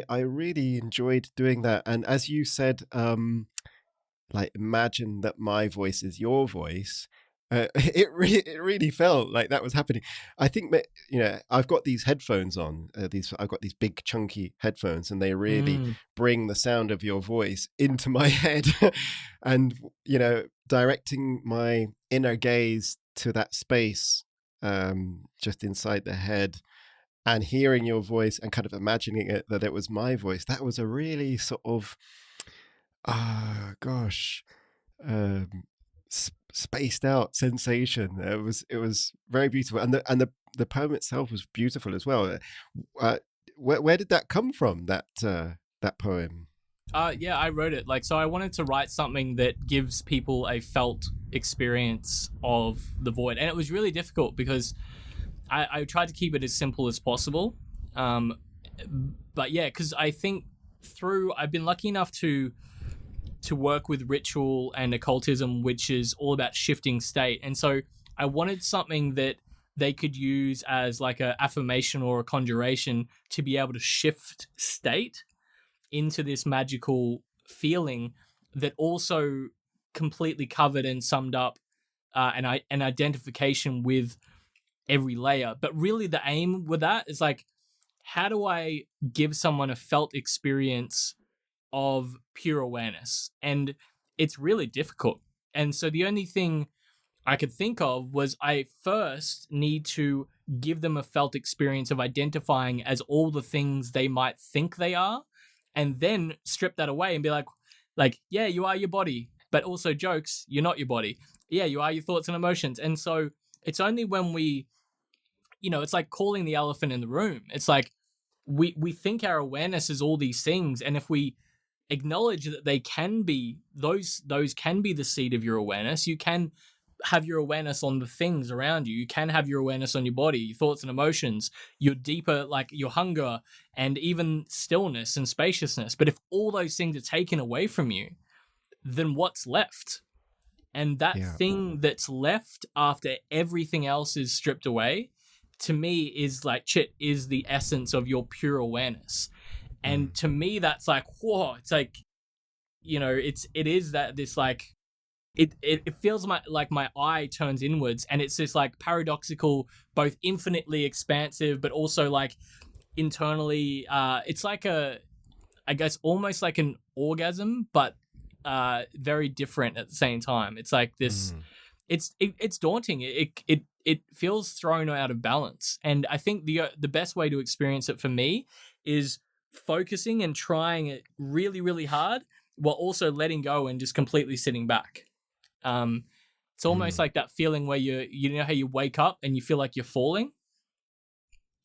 really enjoyed doing that, and as you said, like imagine that my voice is your voice. It really felt like that was happening. I think that, you know, I've got these headphones on. I've got these big chunky headphones, and they really bring the sound of your voice into my head, and you know, directing my inner gaze to that space, just inside the head, and hearing your voice and kind of imagining it that it was my voice. That was a really sort of gosh, um, spaced out sensation. It was very beautiful, and the poem itself was beautiful as well. Where did that come from? That poem? Yeah, I wrote it. Like, so I wanted to write something that gives people a felt experience of the void, and it was really difficult because I tried to keep it as simple as possible. But yeah, because I think I've been lucky enough to work with ritual and occultism, which is all about shifting state. And so I wanted something that they could use as like a affirmation or a conjuration to be able to shift state into this magical feeling that also completely covered and summed up an identification with every layer. But really the aim with that is like, how do I give someone a felt experience of pure awareness? And it's really difficult. And so the only thing I could think of was I first need to give them a felt experience of identifying as all the things they might think they are, and then strip that away and be like, yeah, you are your body, but also jokes, you're not your body. Yeah, you are your thoughts and emotions. And so it's only when we, you know, it's like calling the elephant in the room. It's like we think our awareness is all these things, and if we acknowledge that they can be those can be the seed of your awareness, you can have your awareness on the things around you. You can have your awareness on your body, your thoughts and emotions, your deeper, like your hunger, and even stillness and spaciousness. But if all those things are taken away from you, then what's left? And that thing that's left after everything else is stripped away, to me, is like shit, is the essence of your pure awareness. And to me, that's like, whoa, it's like, you know, it is that this like, it feels like my eye turns inwards, and it's this like paradoxical, both infinitely expansive, but also like internally, it's like I guess almost like an orgasm, but very different at the same time. It's like this, it's daunting. It feels thrown out of balance. And I think the best way to experience it for me is focusing and trying it really, really hard while also letting go and just completely sitting back. It's almost like that feeling where you know how you wake up and you feel like you're falling.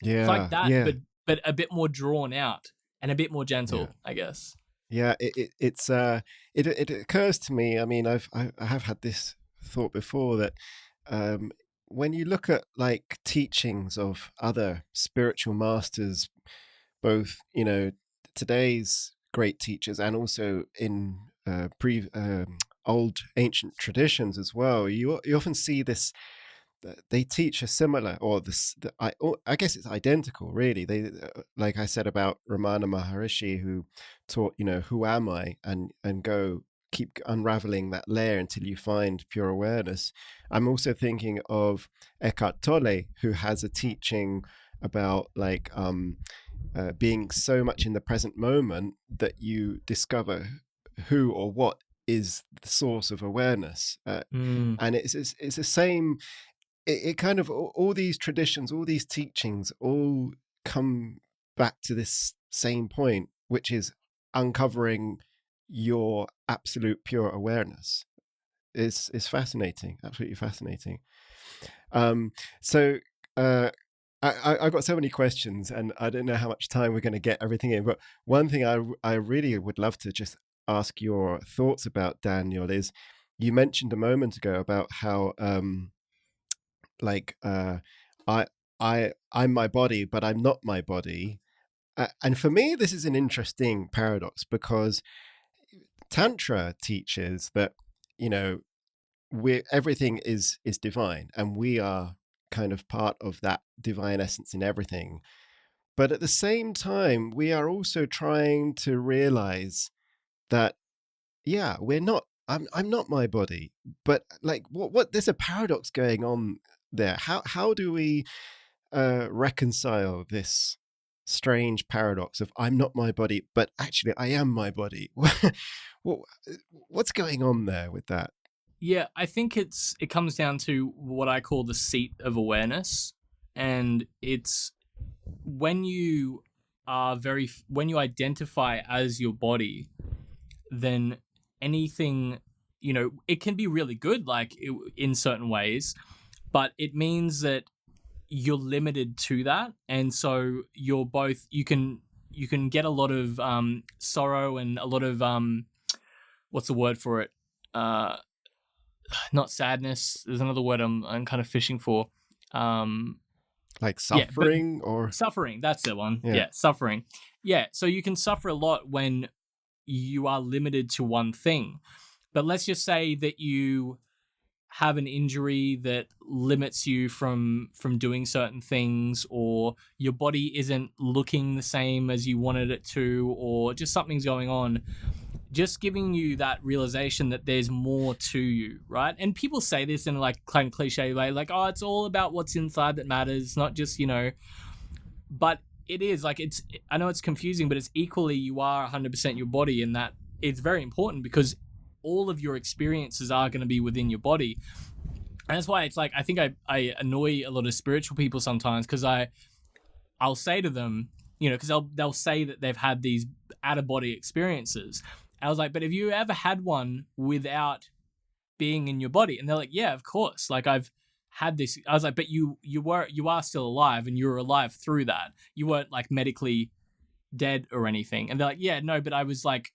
It's like that, but a bit more drawn out and a bit more gentle, I guess. Yeah, it occurs to me. I mean, I have had this thought before that when you look at like teachings of other spiritual masters, both, you know, today's great teachers and also in old ancient traditions as well, you often see this they teach a similar, or I guess it's identical, really. They, like I said about Ramana Maharishi, who taught, who am I, and go keep unraveling that layer until you find pure awareness. I'm also thinking of Eckhart Tolle, who has a teaching about like being so much in the present moment that you discover who or what is the source of awareness. And it's the same. It kind of, all these traditions, all these teachings, all come back to this same point, which is uncovering your absolute pure awareness. Is fascinating, absolutely fascinating. So I got so many questions, and I don't know how much time we're going to get everything in. But one thing I really would love to just ask your thoughts about, Daniel, is you mentioned a moment ago about how I'm my body, but I'm not my body. And for me, this is an interesting paradox, because Tantra teaches that, everything is divine, and we are kind of part of that divine essence in everything. But at the same time, we are also trying to realize that, yeah, we're not. I'm not my body, but like, what? There's a paradox going on there. How do we reconcile this strange paradox of I'm not my body, but actually I am my body? What's going on there with that? Yeah, I think it comes down to what I call the seat of awareness, and it's when you identify as your body, then anything, it can be really good, like in certain ways, but it means that you're limited to that, and so you can get a lot of sorrow and a lot of what's the word for it? Not sadness. There's another word I'm kind of fishing for. Like suffering, or suffering. That's the one. Yeah, suffering. Yeah, so you can suffer a lot when you are limited to one thing. But let's just say that you have an injury that limits you from doing certain things, or your body isn't looking the same as you wanted it to, or just something's going on. Just giving you that realization that there's more to you, right? And people say this in like kind of cliche way, like, oh, it's all about what's inside that matters, not just, but it is like, I know it's confusing, but it's equally, you are 100% your body, and that it's very important because all of your experiences are going to be within your body. And that's why it's like, I think I annoy a lot of spiritual people sometimes, because I'll say to them, because they'll say that they've had these out-of-body experiences. I was like, but have you ever had one without being in your body? And they're like, yeah, of course. Like, I've had this. I was like, but you are still alive, and you were alive through that. You weren't like medically dead or anything. And they're like, yeah, no, but I was like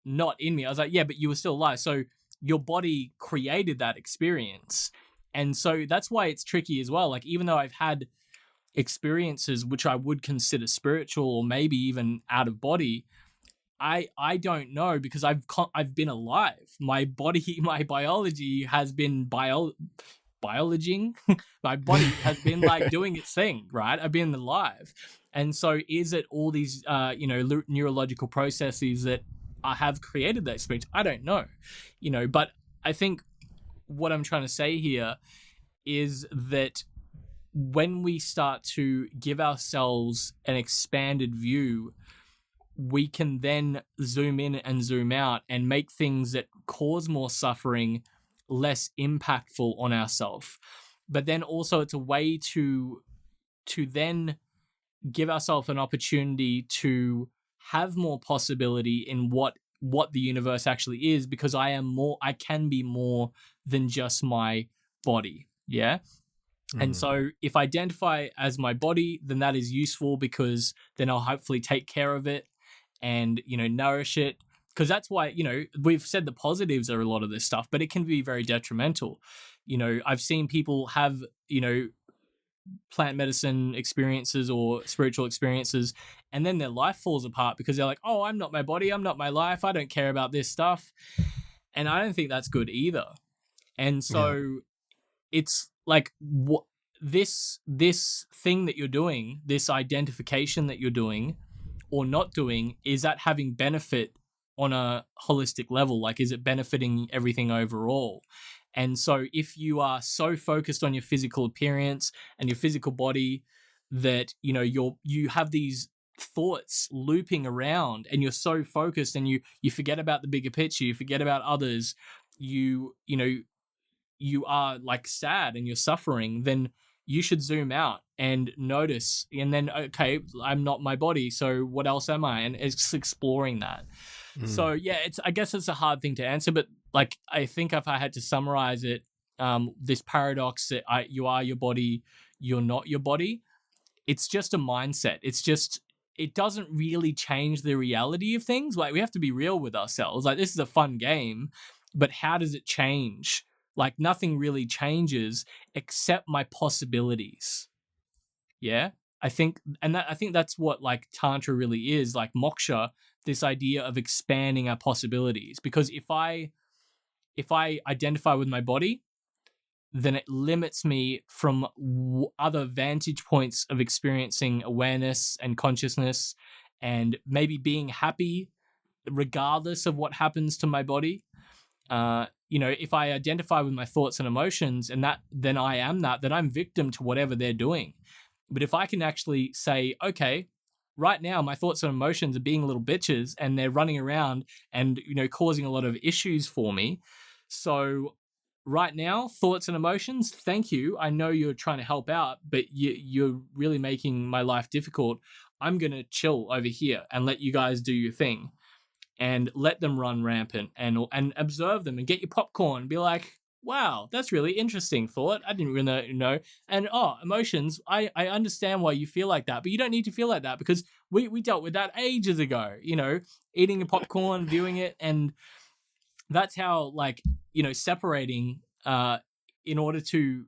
not in me. I was like, yeah, but you were still alive. So your body created that experience. And so that's why it's tricky as well. Like, even though I've had experiences which I would consider spiritual or maybe even out of body, I don't know, because I've been alive. My body, my biology has been biologing. My body has been like doing its thing, right? I've been alive. And so is it all these neurological processes that I have created that experience? I don't know. But I think what I'm trying to say here is that when we start to give ourselves an expanded view, we can then zoom in and zoom out and make things that cause more suffering less impactful on ourselves. But then also it's a way to then give ourselves an opportunity to have more possibility in what the universe actually is, because I can be more than just my body. Yeah. And so if I identify as my body, then that is useful, because then I'll hopefully take care of it and, nourish it. Because that's why, we've said the positives are a lot of this stuff, but it can be very detrimental. I've seen people have, plant medicine experiences or spiritual experiences, and then their life falls apart because they're like, oh, I'm not my body, I'm not my life, I don't care about this stuff. And I don't think that's good either. And so it's like what this thing that you're doing, this identification that you're doing or not doing, is that having benefit on a holistic level? Like, is it benefiting everything overall? And so if you are so focused on your physical appearance and your physical body that, you know, you have these thoughts looping around and you're so focused and you forget about the bigger picture, you forget about others, you know, you are like sad and you're suffering, then you should zoom out and notice. And then, okay, I'm not my body, so what else am I? And it's exploring that. So yeah, I guess it's a hard thing to answer, but like, I think if I had to summarize it, this paradox that you are your body, you're not your body, it's just a mindset. It doesn't really change the reality of things. Like, we have to be real with ourselves. Like, this is a fun game, but how does it change? Like, nothing really changes except my possibilities. Yeah. I think that's what like Tantra really is, like moksha, this idea of expanding our possibilities. Because if I identify with my body, then it limits me from other vantage points of experiencing awareness and consciousness and maybe being happy regardless of what happens to my body. You know, if I identify with my thoughts and emotions and then I am that, then I'm victim to whatever they're doing. But if I can actually say, okay, right now my thoughts and emotions are being little bitches and they're running around and, you know, causing a lot of issues for me. So right now, thoughts and emotions, thank you. I know you're trying to help out, but you're really making my life difficult. I'm going to chill over here and let you guys do your thing and let them run rampant and observe them and get your popcorn and be like, wow, that's really interesting thought. I didn't really know. And emotions, I understand why you feel like that, but you don't need to feel like that because we dealt with that ages ago, you know, eating a popcorn, viewing it. And that's how, like, you know, separating in order to,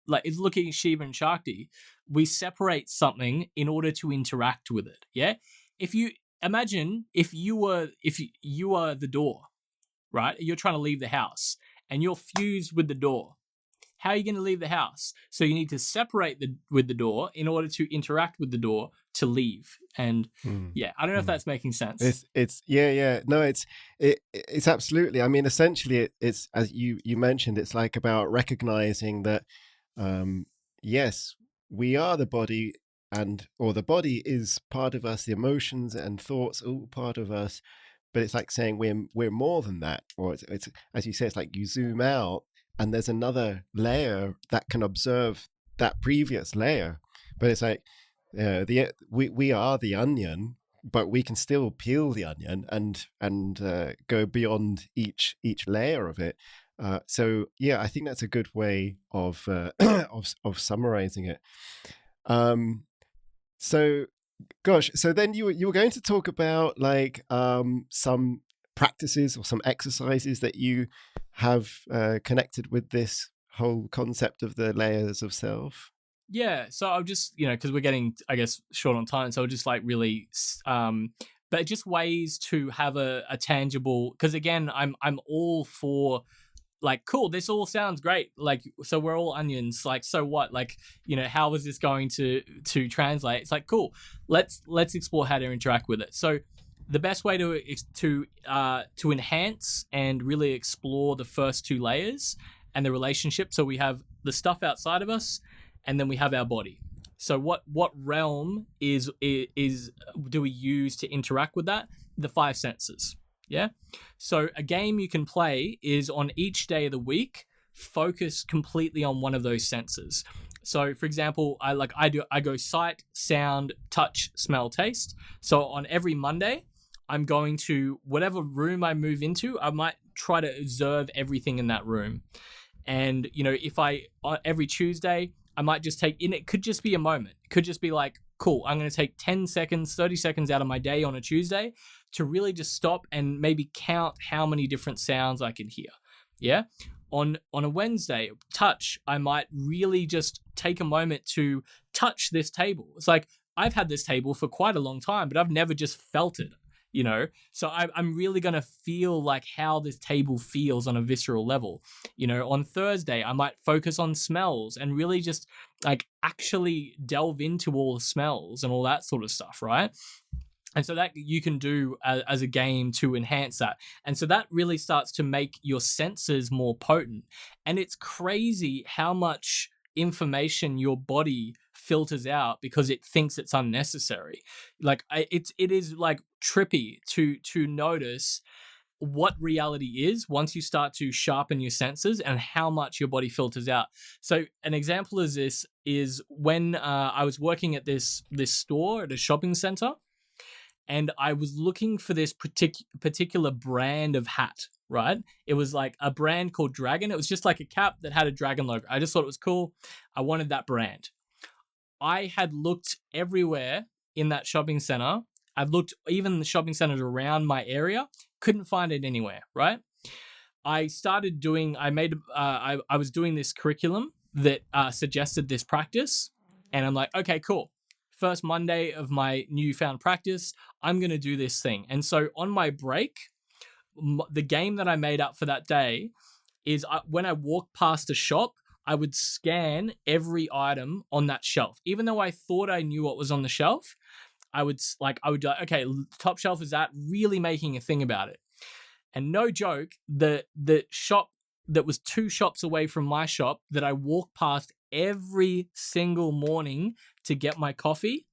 like, it's looking at Shiva and Shakti. We separate something in order to interact with it. Yeah. If you imagine if you were the door, right? You're trying to leave the house and you're fused with the door. How are you going to leave the house? So you need to separate with the door in order to interact with the door to leave. And yeah, I don't know if that's making sense. It's no, it's absolutely. I mean, essentially, it's as you mentioned, it's like about recognizing that yes, we are the body, or the body is part of us. The emotions and thoughts are all part of us. But it's like saying we're more than that, or it's as you say, it's like you zoom out and there's another layer that can observe that previous layer. But it's like we are the onion, but we can still peel the onion and go beyond each layer of it. So yeah, I think that's a good way of of summarizing it. So. Gosh, so then you were going to talk about like some practices or some exercises that you have connected with this whole concept of the layers of self. Yeah, so I'll just, you know, because we're getting, I guess, short on time, so I'll just like really, but just ways to have a tangible. Because again, I'm all for, like, cool, this all sounds great. Like, so we're all onions. Like, so what? Like, you know, how is this going to translate? It's like, cool. Let's explore how to interact with it. So the best way to enhance and really explore the first two layers and the relationship. So we have the stuff outside of us, and then we have our body. So what realm is do we use to interact with that? The five senses. Yeah. So a game you can play is on each day of the week, focus completely on one of those senses. So for example, I go sight, sound, touch, smell, taste. So on every Monday, I'm going to whatever room I move into, I might try to observe everything in that room. And, you know, if every Tuesday, I might just it could just be a moment. It could just be like, cool, I'm going to take 10 seconds, 30 seconds out of my day on a Tuesday to really just stop and maybe count how many different sounds I can hear. Yeah. On a Wednesday, touch, I might really just take a moment to touch this table. It's like, I've had this table for quite a long time, but I've never just felt it. So I'm really going to feel like how this table feels on a visceral level. On Thursday, I might focus on smells and really just like actually delve into all the smells and all that sort of stuff, right? And so that you can do as a game to enhance that. And so that really starts to make your senses more potent. And it's crazy how much information your body filters out because it thinks it's unnecessary. Like it is like trippy to notice what reality is once you start to sharpen your senses and how much your body filters out. So an example of this is when I was working at this store at a shopping center, and I was looking for this particular brand of hat, right? It was like a brand called Dragon. It was just like a cap that had a dragon logo. I just thought it was cool. I wanted that brand. I had looked everywhere in that shopping center. I've looked even the shopping centers around my area, couldn't find it anywhere, right? I was doing this curriculum that suggested this practice, and I'm like, okay, cool. First Monday of my newfound practice, I'm going to do this thing. And so on my break, the game that I made up for that day is when I walk past a shop, I would scan every item on that shelf. Even though I thought I knew what was on the shelf, I would like, okay, top shelf is that, really making a thing about it. And no joke, the shop that was 2 shops away from my shop that I walk past every single morning to get my coffee,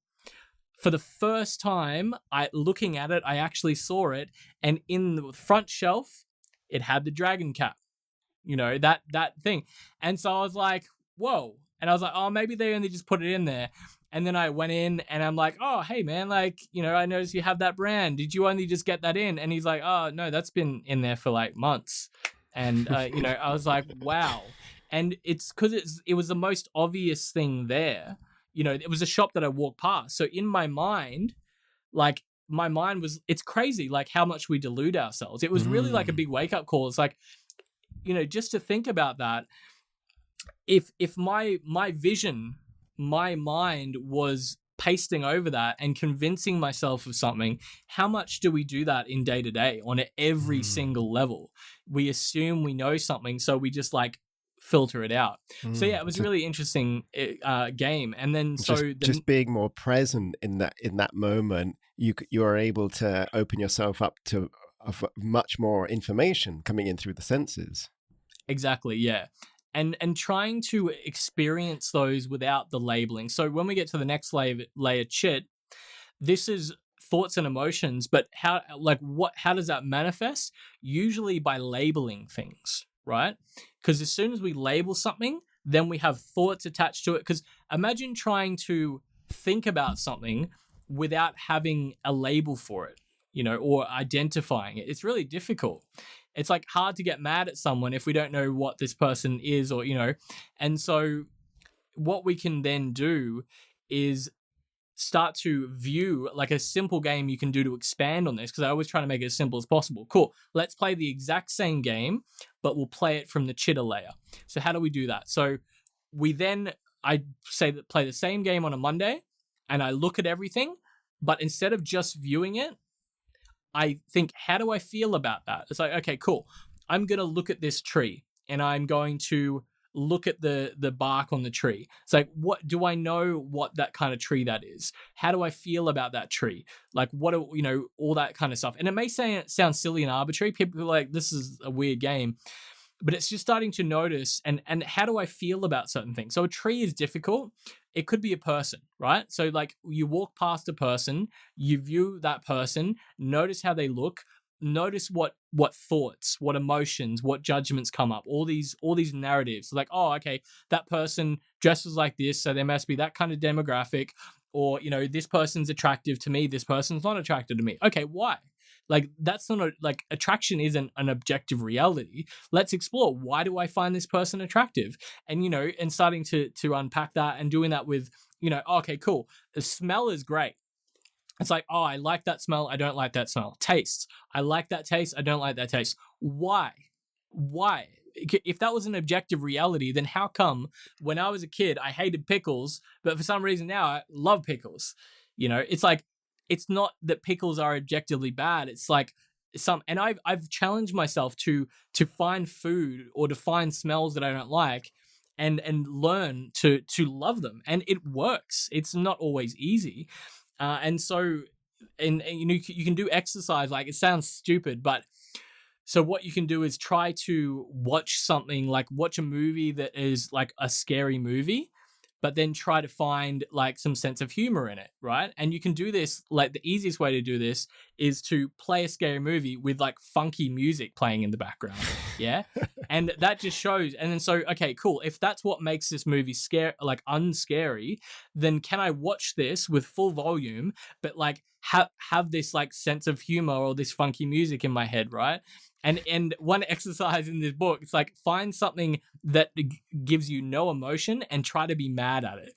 for the first time, looking at it, I actually saw it, and in the front shelf, it had the dragon cap, that thing. And so I was like, whoa. And I was like, oh, maybe they only just put it in there. And then I went in and I'm like, oh, hey, man, like, I noticed you have that brand. Did you only just get that in? And he's like, oh, no, that's been in there for like months. And, I was like, wow. And it's because it was the most obvious thing there. It was a shop that I walked past. So in my mind, like my mind was, it's crazy, like how much we delude ourselves. It was really like a big wake up call. It's like, just to think about that. If my vision, my mind was pasting over that and convincing myself of something, how much do we do that in day to day on every single level? We assume we know something, so we just like filter it out. So yeah, it was a really interesting game. And then just being more present in that moment, you are able to open yourself up to much more information coming in through the senses. Exactly, yeah. And trying to experience those without the labeling. So when we get to the next layer, chit, this is thoughts and emotions, but how does that manifest? Usually by labeling things, right? Because as soon as we label something, then we have thoughts attached to it. Because imagine trying to think about something without having a label for it, or identifying it. It's really difficult. It's like hard to get mad at someone if we don't know what this person is, or, and so what we can then do is start to view like a simple game you can do to expand on this, because I always try to make it as simple as possible. Cool. Let's play the exact same game, but we'll play it from the chitta layer. So how do we do that? So I say that play the same game on a Monday, and I look at everything, but instead of just viewing it, I think, how do I feel about that? It's like, okay, cool. I'm going to look at this tree and I'm going to look at the bark on the tree. It's like, what do I know what that kind of tree that is? How do I feel about that tree? Like all that kind of stuff. And it may sound silly and arbitrary. People are like, this is a weird game, but it's just starting to notice and how do I feel about certain things? So a tree is difficult. It could be a person, right? So like you walk past a person, you view that person, notice how they look, notice what thoughts, what emotions, what judgments come up, all these narratives. Like, oh, okay, that person dresses like this, so there must be that kind of demographic, or this person's attractive to me, this person's not attracted to me. Okay, why? Like that's not attraction isn't an objective reality. Let's explore, why do I find this person attractive? And and starting to unpack that and doing that with okay, cool. The smell is great. It's like, oh, I like that smell, I don't like that smell. Taste, I like that taste, I don't like that taste. Why? If that was an objective reality, then how come when I was a kid I hated pickles, but for some reason now I love pickles? It's like, it's not that pickles are objectively bad. It's like and I've challenged myself to find food or to find smells that I don't like and learn to love them, and it works. It's not always easy. And so you know, you can do exercise. Like, it sounds stupid, but so what you can do is try to watch something, like watch a movie that is like a scary movie, but then try to find like some sense of humor in it, right? And you can do this, like the easiest way to do this is to play a scary movie with like funky music playing in the background. Yeah. And that just shows. And then so, okay, cool. If that's what makes this movie unscary, then can I watch this with full volume, but like have this like sense of humor or this funky music in my head, right? And one exercise in this book, it's like, find something that gives you no emotion and try to be mad at it.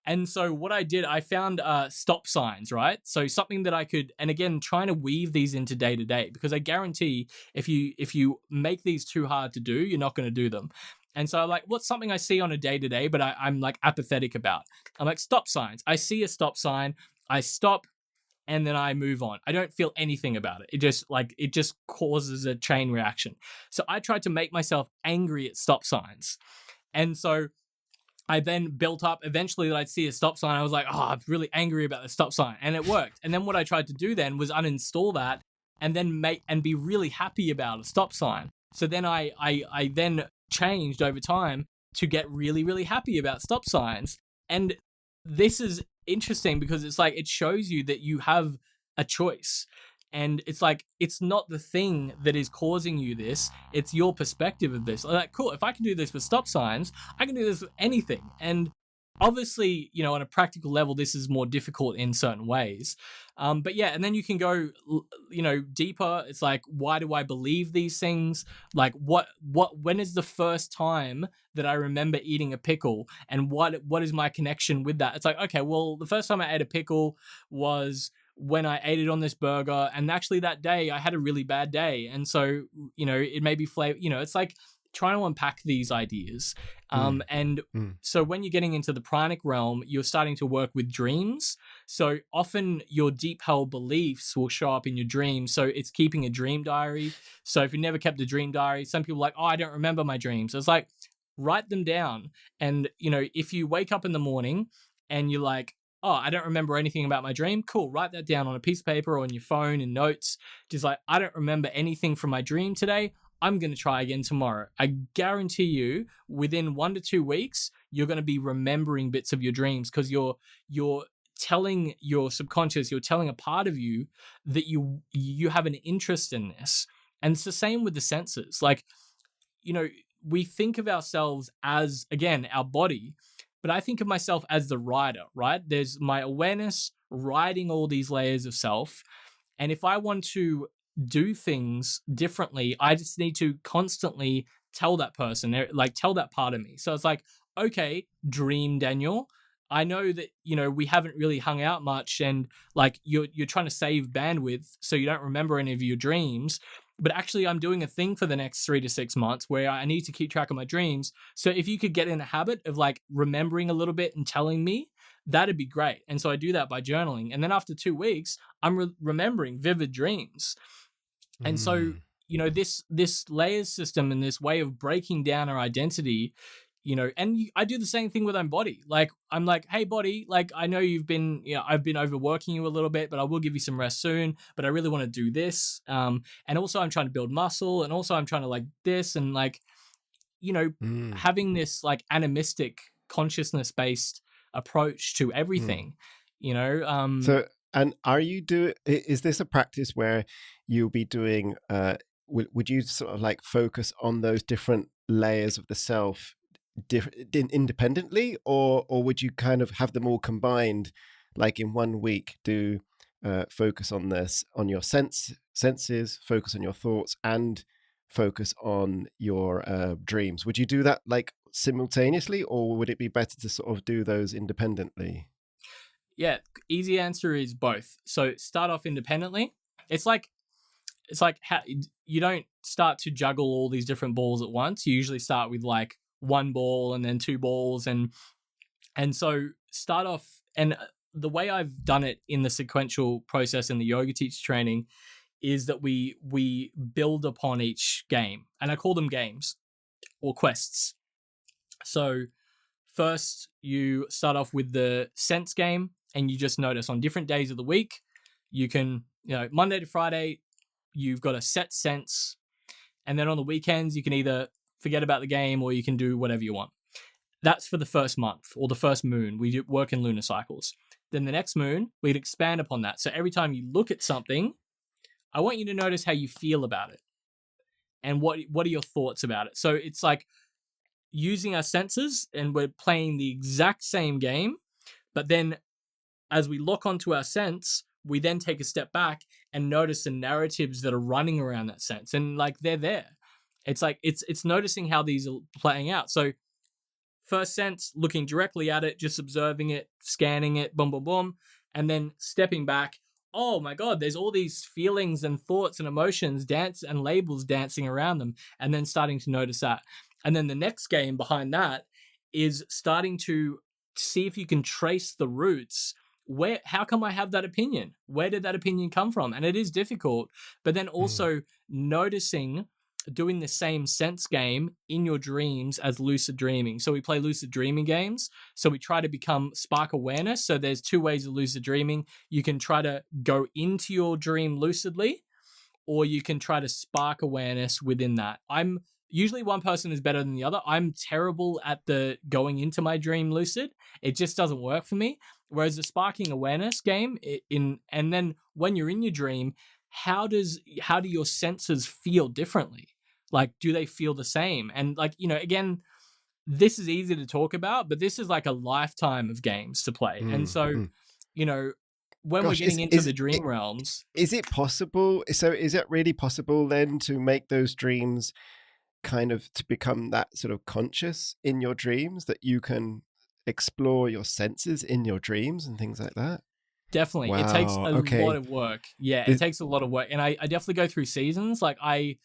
And so what I did, I found stop signs, right? So something that I could, and again, trying to weave these into day to day, because I guarantee if you make these too hard to do, you're not going to do them. And so like, what's something I see on a day to day, but I'm like apathetic about? I'm like, stop signs. I see a stop sign, I stop, and then I move on. I don't feel anything about it. It just causes a chain reaction. So I tried to make myself angry at stop signs. And so I then built up eventually that I'd see a stop sign. I was like, oh, I'm really angry about the stop sign. And it worked. And then what I tried to do then was uninstall that and then be really happy about a stop sign. So then I then changed over time to get really, really happy about stop signs. And this is interesting because it's like, it shows you that you have a choice. And it's like, it's not the thing that is causing you this, it's your perspective of this. Like, cool, if I can do this with stop signs, I can do this with anything. And obviously, you know, on a practical level, this is more difficult in certain ways. But yeah, and then you can go, you know, deeper. It's like, why do I believe these things? Like, when is the first time that I remember eating a pickle, and what is my connection with that? It's like, okay, well, the first time I ate a pickle was when I ate it on this burger, and actually that day I had a really bad day, and so, you know, it may be flavor. You know, it's like trying to unpack these ideas. So when you're getting into the pranic realm, you're starting to work with dreams. So often your deep held beliefs will show up in your dreams. So it's keeping a dream diary. So if you never kept a dream diary, some people are like, oh, I don't remember my dreams. It's like, write them down. And, you know, if you wake up in the morning and you're like, oh, I don't remember anything about my dream, cool, write that down on a piece of paper or on your phone in notes. Just like, I don't remember anything from my dream today, I'm going to try again tomorrow. I guarantee you, within 1 to 2 weeks, you're going to be remembering bits of your dreams, because you're telling your subconscious, you're telling a part of you that you have an interest in this. And it's the same with the senses. Like, you know, we think of ourselves as, again, our body, but I think of myself as the rider, right? There's my awareness riding all these layers of self. And if I want to do things differently, I just need to constantly tell that person, like tell that part of me. So it's like, okay, dream Daniel, I know that, you know, we haven't really hung out much, and like you're trying to save bandwidth so you don't remember any of your dreams. But actually, I'm doing a thing for the next 3 to 6 months where I need to keep track of my dreams. So if you could get in a habit of like remembering a little bit and telling me, that'd be great. And so I do that by journaling. And then after 2 weeks, I'm remembering vivid dreams. And so, you know, this layers system and this way of breaking down our identity, you know, and I do the same thing with my body. Like, I'm like, hey, body, like, I know I've been overworking you a little bit, but I will give you some rest soon. But I really want to do this. And also I'm trying to build muscle, and also I'm trying to like this, and like, you know, having this like animistic consciousness based approach to everything, you know. So, and is this a practice where you'll be doing, would you sort of like focus on those different layers of the self independently, or would you kind of have them all combined, like in 1 week, do focus on this, on your senses, focus on your thoughts, and focus on your dreams? Would you do that like simultaneously, or would it be better to sort of do those independently? Yeah, easy answer is both. So start off independently. It's like how you don't start to juggle all these different balls at once. You usually start with like 1 ball and then 2 balls, and so start off. And the way I've done it in the sequential process in the yoga teacher training is that we build upon each game, and I call them games or quests. So first you start off with the sense game, and you just notice on different days of the week, you can, Monday to Friday, you've got a set sense, and then on the weekends you can either forget about the game or you can do whatever you want. That's for the first month or the first moon. We work in lunar cycles. Then the next moon, we'd expand upon that. So every time you look at something, I want you to notice how you feel about it and what are your thoughts about it. So it's like using our senses, and we're playing the exact same game, but then as we lock onto our sense, we then take a step back and notice the narratives that are running around that sense, and like they're there. It's like it's noticing how these are playing out. So first sense, looking directly at it, just observing it, scanning it, boom, boom, boom, and then stepping back. Oh my God, there's all these feelings and thoughts and emotions, dance and labels dancing around them, and then starting to notice that. And then the next game behind that is starting to see if you can trace the roots. How come I have that opinion? Where did that opinion come from? And it is difficult, but then also noticing, doing the same sense game in your dreams as lucid dreaming. So we play lucid dreaming games. So we try to spark awareness. So there's two ways of lucid dreaming. You can try to go into your dream lucidly, or you can try to spark awareness within that. Usually one person is better than the other. I'm terrible at the going into my dream lucid. It just doesn't work for me. Whereas the sparking awareness game and then when you're in your dream, how do your senses feel differently? Like, do they feel the same? And like, again, this is easy to talk about, but this is like a lifetime of games to play. And so, when we're getting into the dream realms, is it possible? So is it really possible then to make those dreams kind of to become that sort of conscious in your dreams, that you can explore your senses in your dreams and things like that? Definitely. Wow, it takes a lot of work. Yeah, it takes a lot of work. And I definitely go through seasons. Like I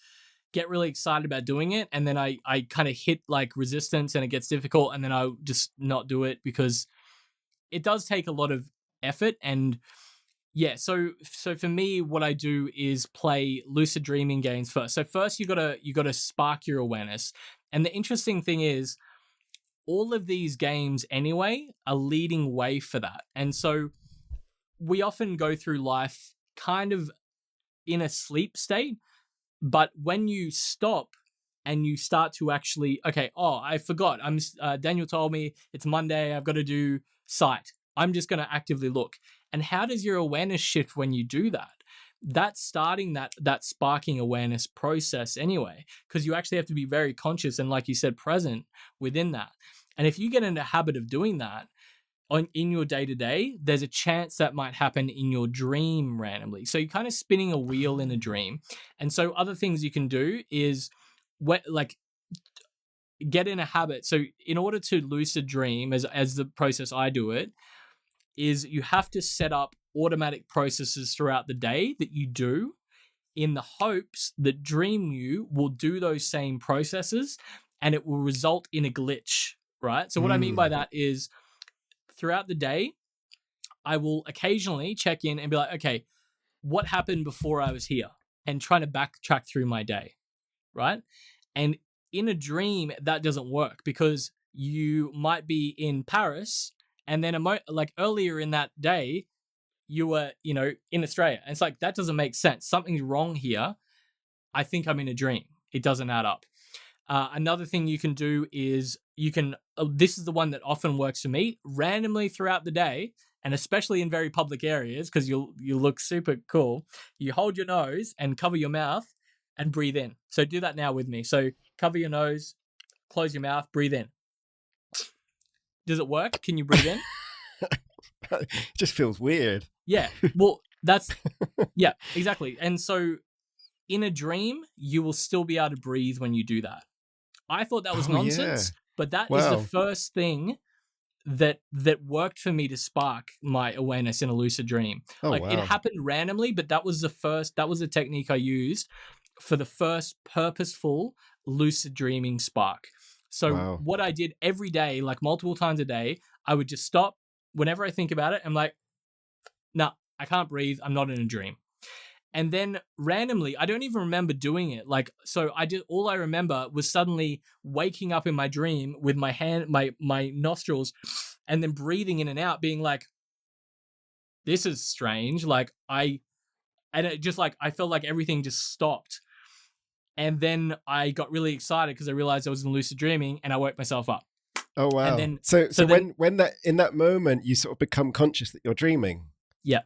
get really excited about doing it, and then I kind of hit like resistance and it gets difficult, and then I'll just not do it because it does take a lot of effort. And yeah, so for me, what I do is play lucid dreaming games first. So first you gotta spark your awareness. And the interesting thing is, all of these games anyway are leading way for that. And so we often go through life kind of in a sleep state, but when you stop and you start to actually, okay, I forgot. Daniel told me it's Monday. I've got to do sight. I'm just going to actively look. And how does your awareness shift when you do that? That's starting that sparking awareness process anyway, because you actually have to be very conscious and, like you said, present within that. And if you get in the habit of doing that in your day-to-day, there's a chance that might happen in your dream randomly. So you're kind of spinning a wheel in a dream. And so other things you can do is get in a habit. So in order to lucid dream, as the process I do it, is you have to set up automatic processes throughout the day that you do in the hopes that dream you will do those same processes and it will result in a glitch, right? So what I mean by that is throughout the day, I will occasionally check in and be like, okay, what happened before I was here? And trying to backtrack through my day, right? And in a dream, that doesn't work because you might be in Paris and then like earlier in that day, you were, in Australia. And it's like, that doesn't make sense. Something's wrong here. I think I'm in a dream. It doesn't add up. Another thing you can do is this is the one that often works for me, randomly throughout the day, and especially in very public areas, because you look super cool. You hold your nose and cover your mouth and breathe in. So do that now with me. So cover your nose, close your mouth, breathe in. Does it work? Can you breathe in? It just feels weird. Yeah. Well, yeah, exactly. And so in a dream, you will still be able to breathe when you do that. I thought that was nonsense, but that is the first thing that worked for me to spark my awareness in a lucid dream. It happened randomly, but that was the technique I used for the first purposeful lucid dreaming spark. So what I did every day, like multiple times a day, I would just stop, whenever I think about it, I'm like, no, I can't breathe. I'm not in a dream. And then randomly, I don't even remember doing it. Like, so all I remember was suddenly waking up in my dream with my hand, my nostrils, and then breathing in and out, being like, this is strange. Like I felt like everything just stopped. And then I got really excited because I realized I was in lucid dreaming, and I woke myself up. Oh, wow. And then, so when that, in that moment, you sort of become conscious that you're dreaming. Yeah.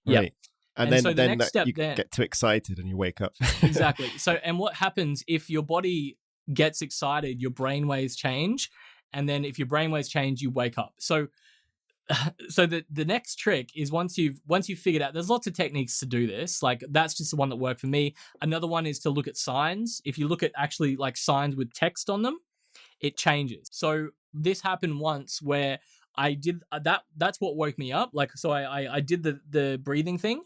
Right. Yeah. And then the next step, you get too excited and you wake up. Exactly. So, and what happens if your body gets excited, your brain waves change. And then if your brain waves change, you wake up. So the next trick is once you've figured out, there's lots of techniques to do this. Like, that's just the one that worked for me. Another one is to look at signs. If you look at actually like signs with text on them, it changes. So this happened once where I did that. That's what woke me up. Like, so I did the breathing thing.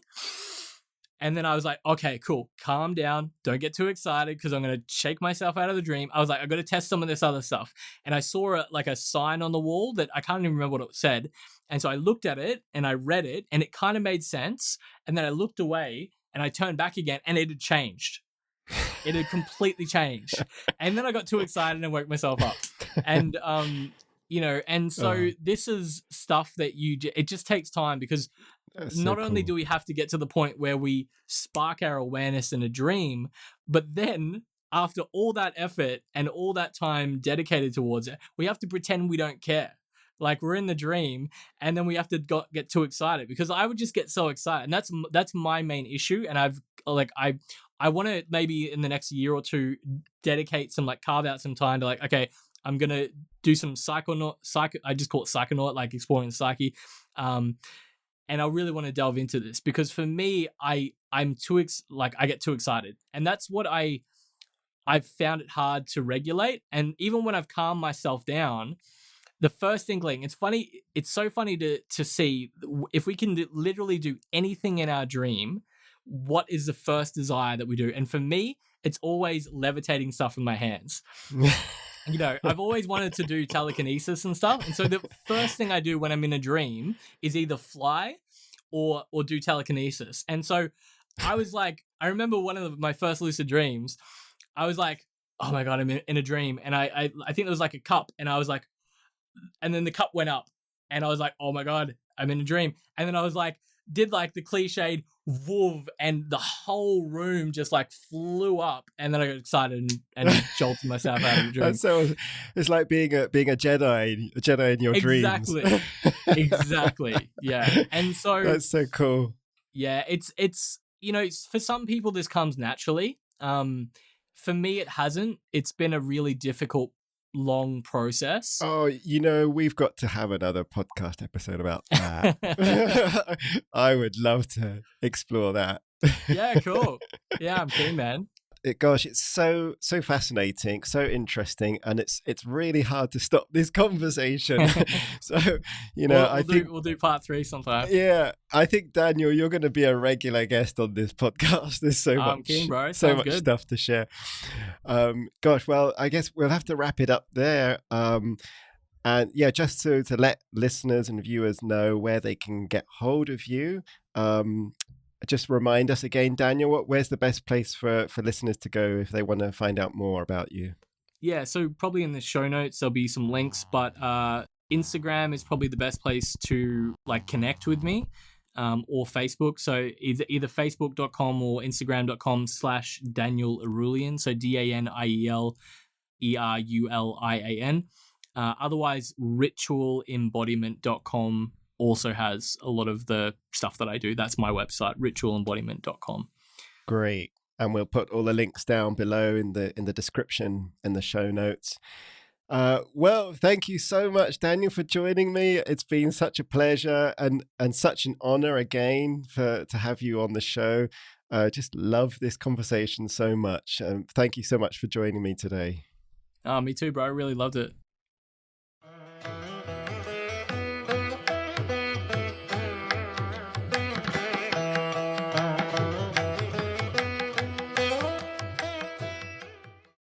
And then I was like, okay, cool. Calm down. Don't get too excited because I'm going to shake myself out of the dream. I was like, I got to test some of this other stuff. And I saw a sign on the wall that I can't even remember what it said. And so I looked at it and I read it and it kind of made sense. And then I looked away and I turned back again and it had changed. It had completely changed. And then I got too excited and woke myself up. And, and so this is stuff that it just takes time because not only do we have to get to the point where we spark our awareness in a dream, but then after all that effort and all that time dedicated towards it, we have to pretend we don't care. Like we're in the dream and then we have to get too excited because I would just get so excited. And that's my main issue. And I want to maybe in the next year or two dedicate carve out some time to okay, I'm going to do some I just call it psychonaut, like exploring the psyche. And I really want to delve into this because for me, I'm too I get too excited, and that's what I've found it hard to regulate. And even when I've calmed myself down, the first inkling, it's funny. It's so funny to see if we can literally do anything in our dream. What is the first desire that we do? And for me, it's always levitating stuff in my hands. I've always wanted to do telekinesis and stuff. And so the first thing I do when I'm in a dream is either fly or do telekinesis. And so I was like, I remember one of my first lucid dreams, I was like, oh my God, I'm in a dream. And I think there was like a cup and I was like, and then the cup went up and I was like, oh my God, I'm in a dream. And then I was like, did the cliched woof and the whole room just flew up and then I got excited and jolted myself out of the dream. So it's like being a Jedi in your dreams. Exactly. Yeah. And so that's so cool. Yeah, it's for some people this comes naturally. For me it hasn't. It's been a really difficult long process. Oh, we've got to have another podcast episode about that. I would love to explore that. Yeah, cool. Yeah, I'm keen, man. Gosh, it's so fascinating, so interesting, and it's really hard to stop this conversation. So, I think we'll do part 3 sometime. Yeah, I think Daniel, you're going to be a regular guest on this podcast. There's so much, keen, bro. so Sounds much good. stuff to share. Gosh, well, I guess we'll have to wrap it up there. And yeah, just to let listeners and viewers know where they can get hold of you. Just remind us again, Daniel, where's the best place for listeners to go if they want to find out more about you? Yeah, so probably in the show notes, there'll be some links, but Instagram is probably the best place to connect with me, or Facebook. So either facebook.com or instagram.com/Daniel Erulian. So DanielErulian. Otherwise, ritualembodiment.com also has a lot of the stuff that I do. That's my website, ritualembodiment.com. Great. And we'll put all the links down below in the description and the show notes. Well, thank you so much, Daniel, for joining me. It's been such a pleasure and such an honor again to have you on the show. Just love this conversation so much. Thank you so much for joining me today. Me too, bro. I really loved it.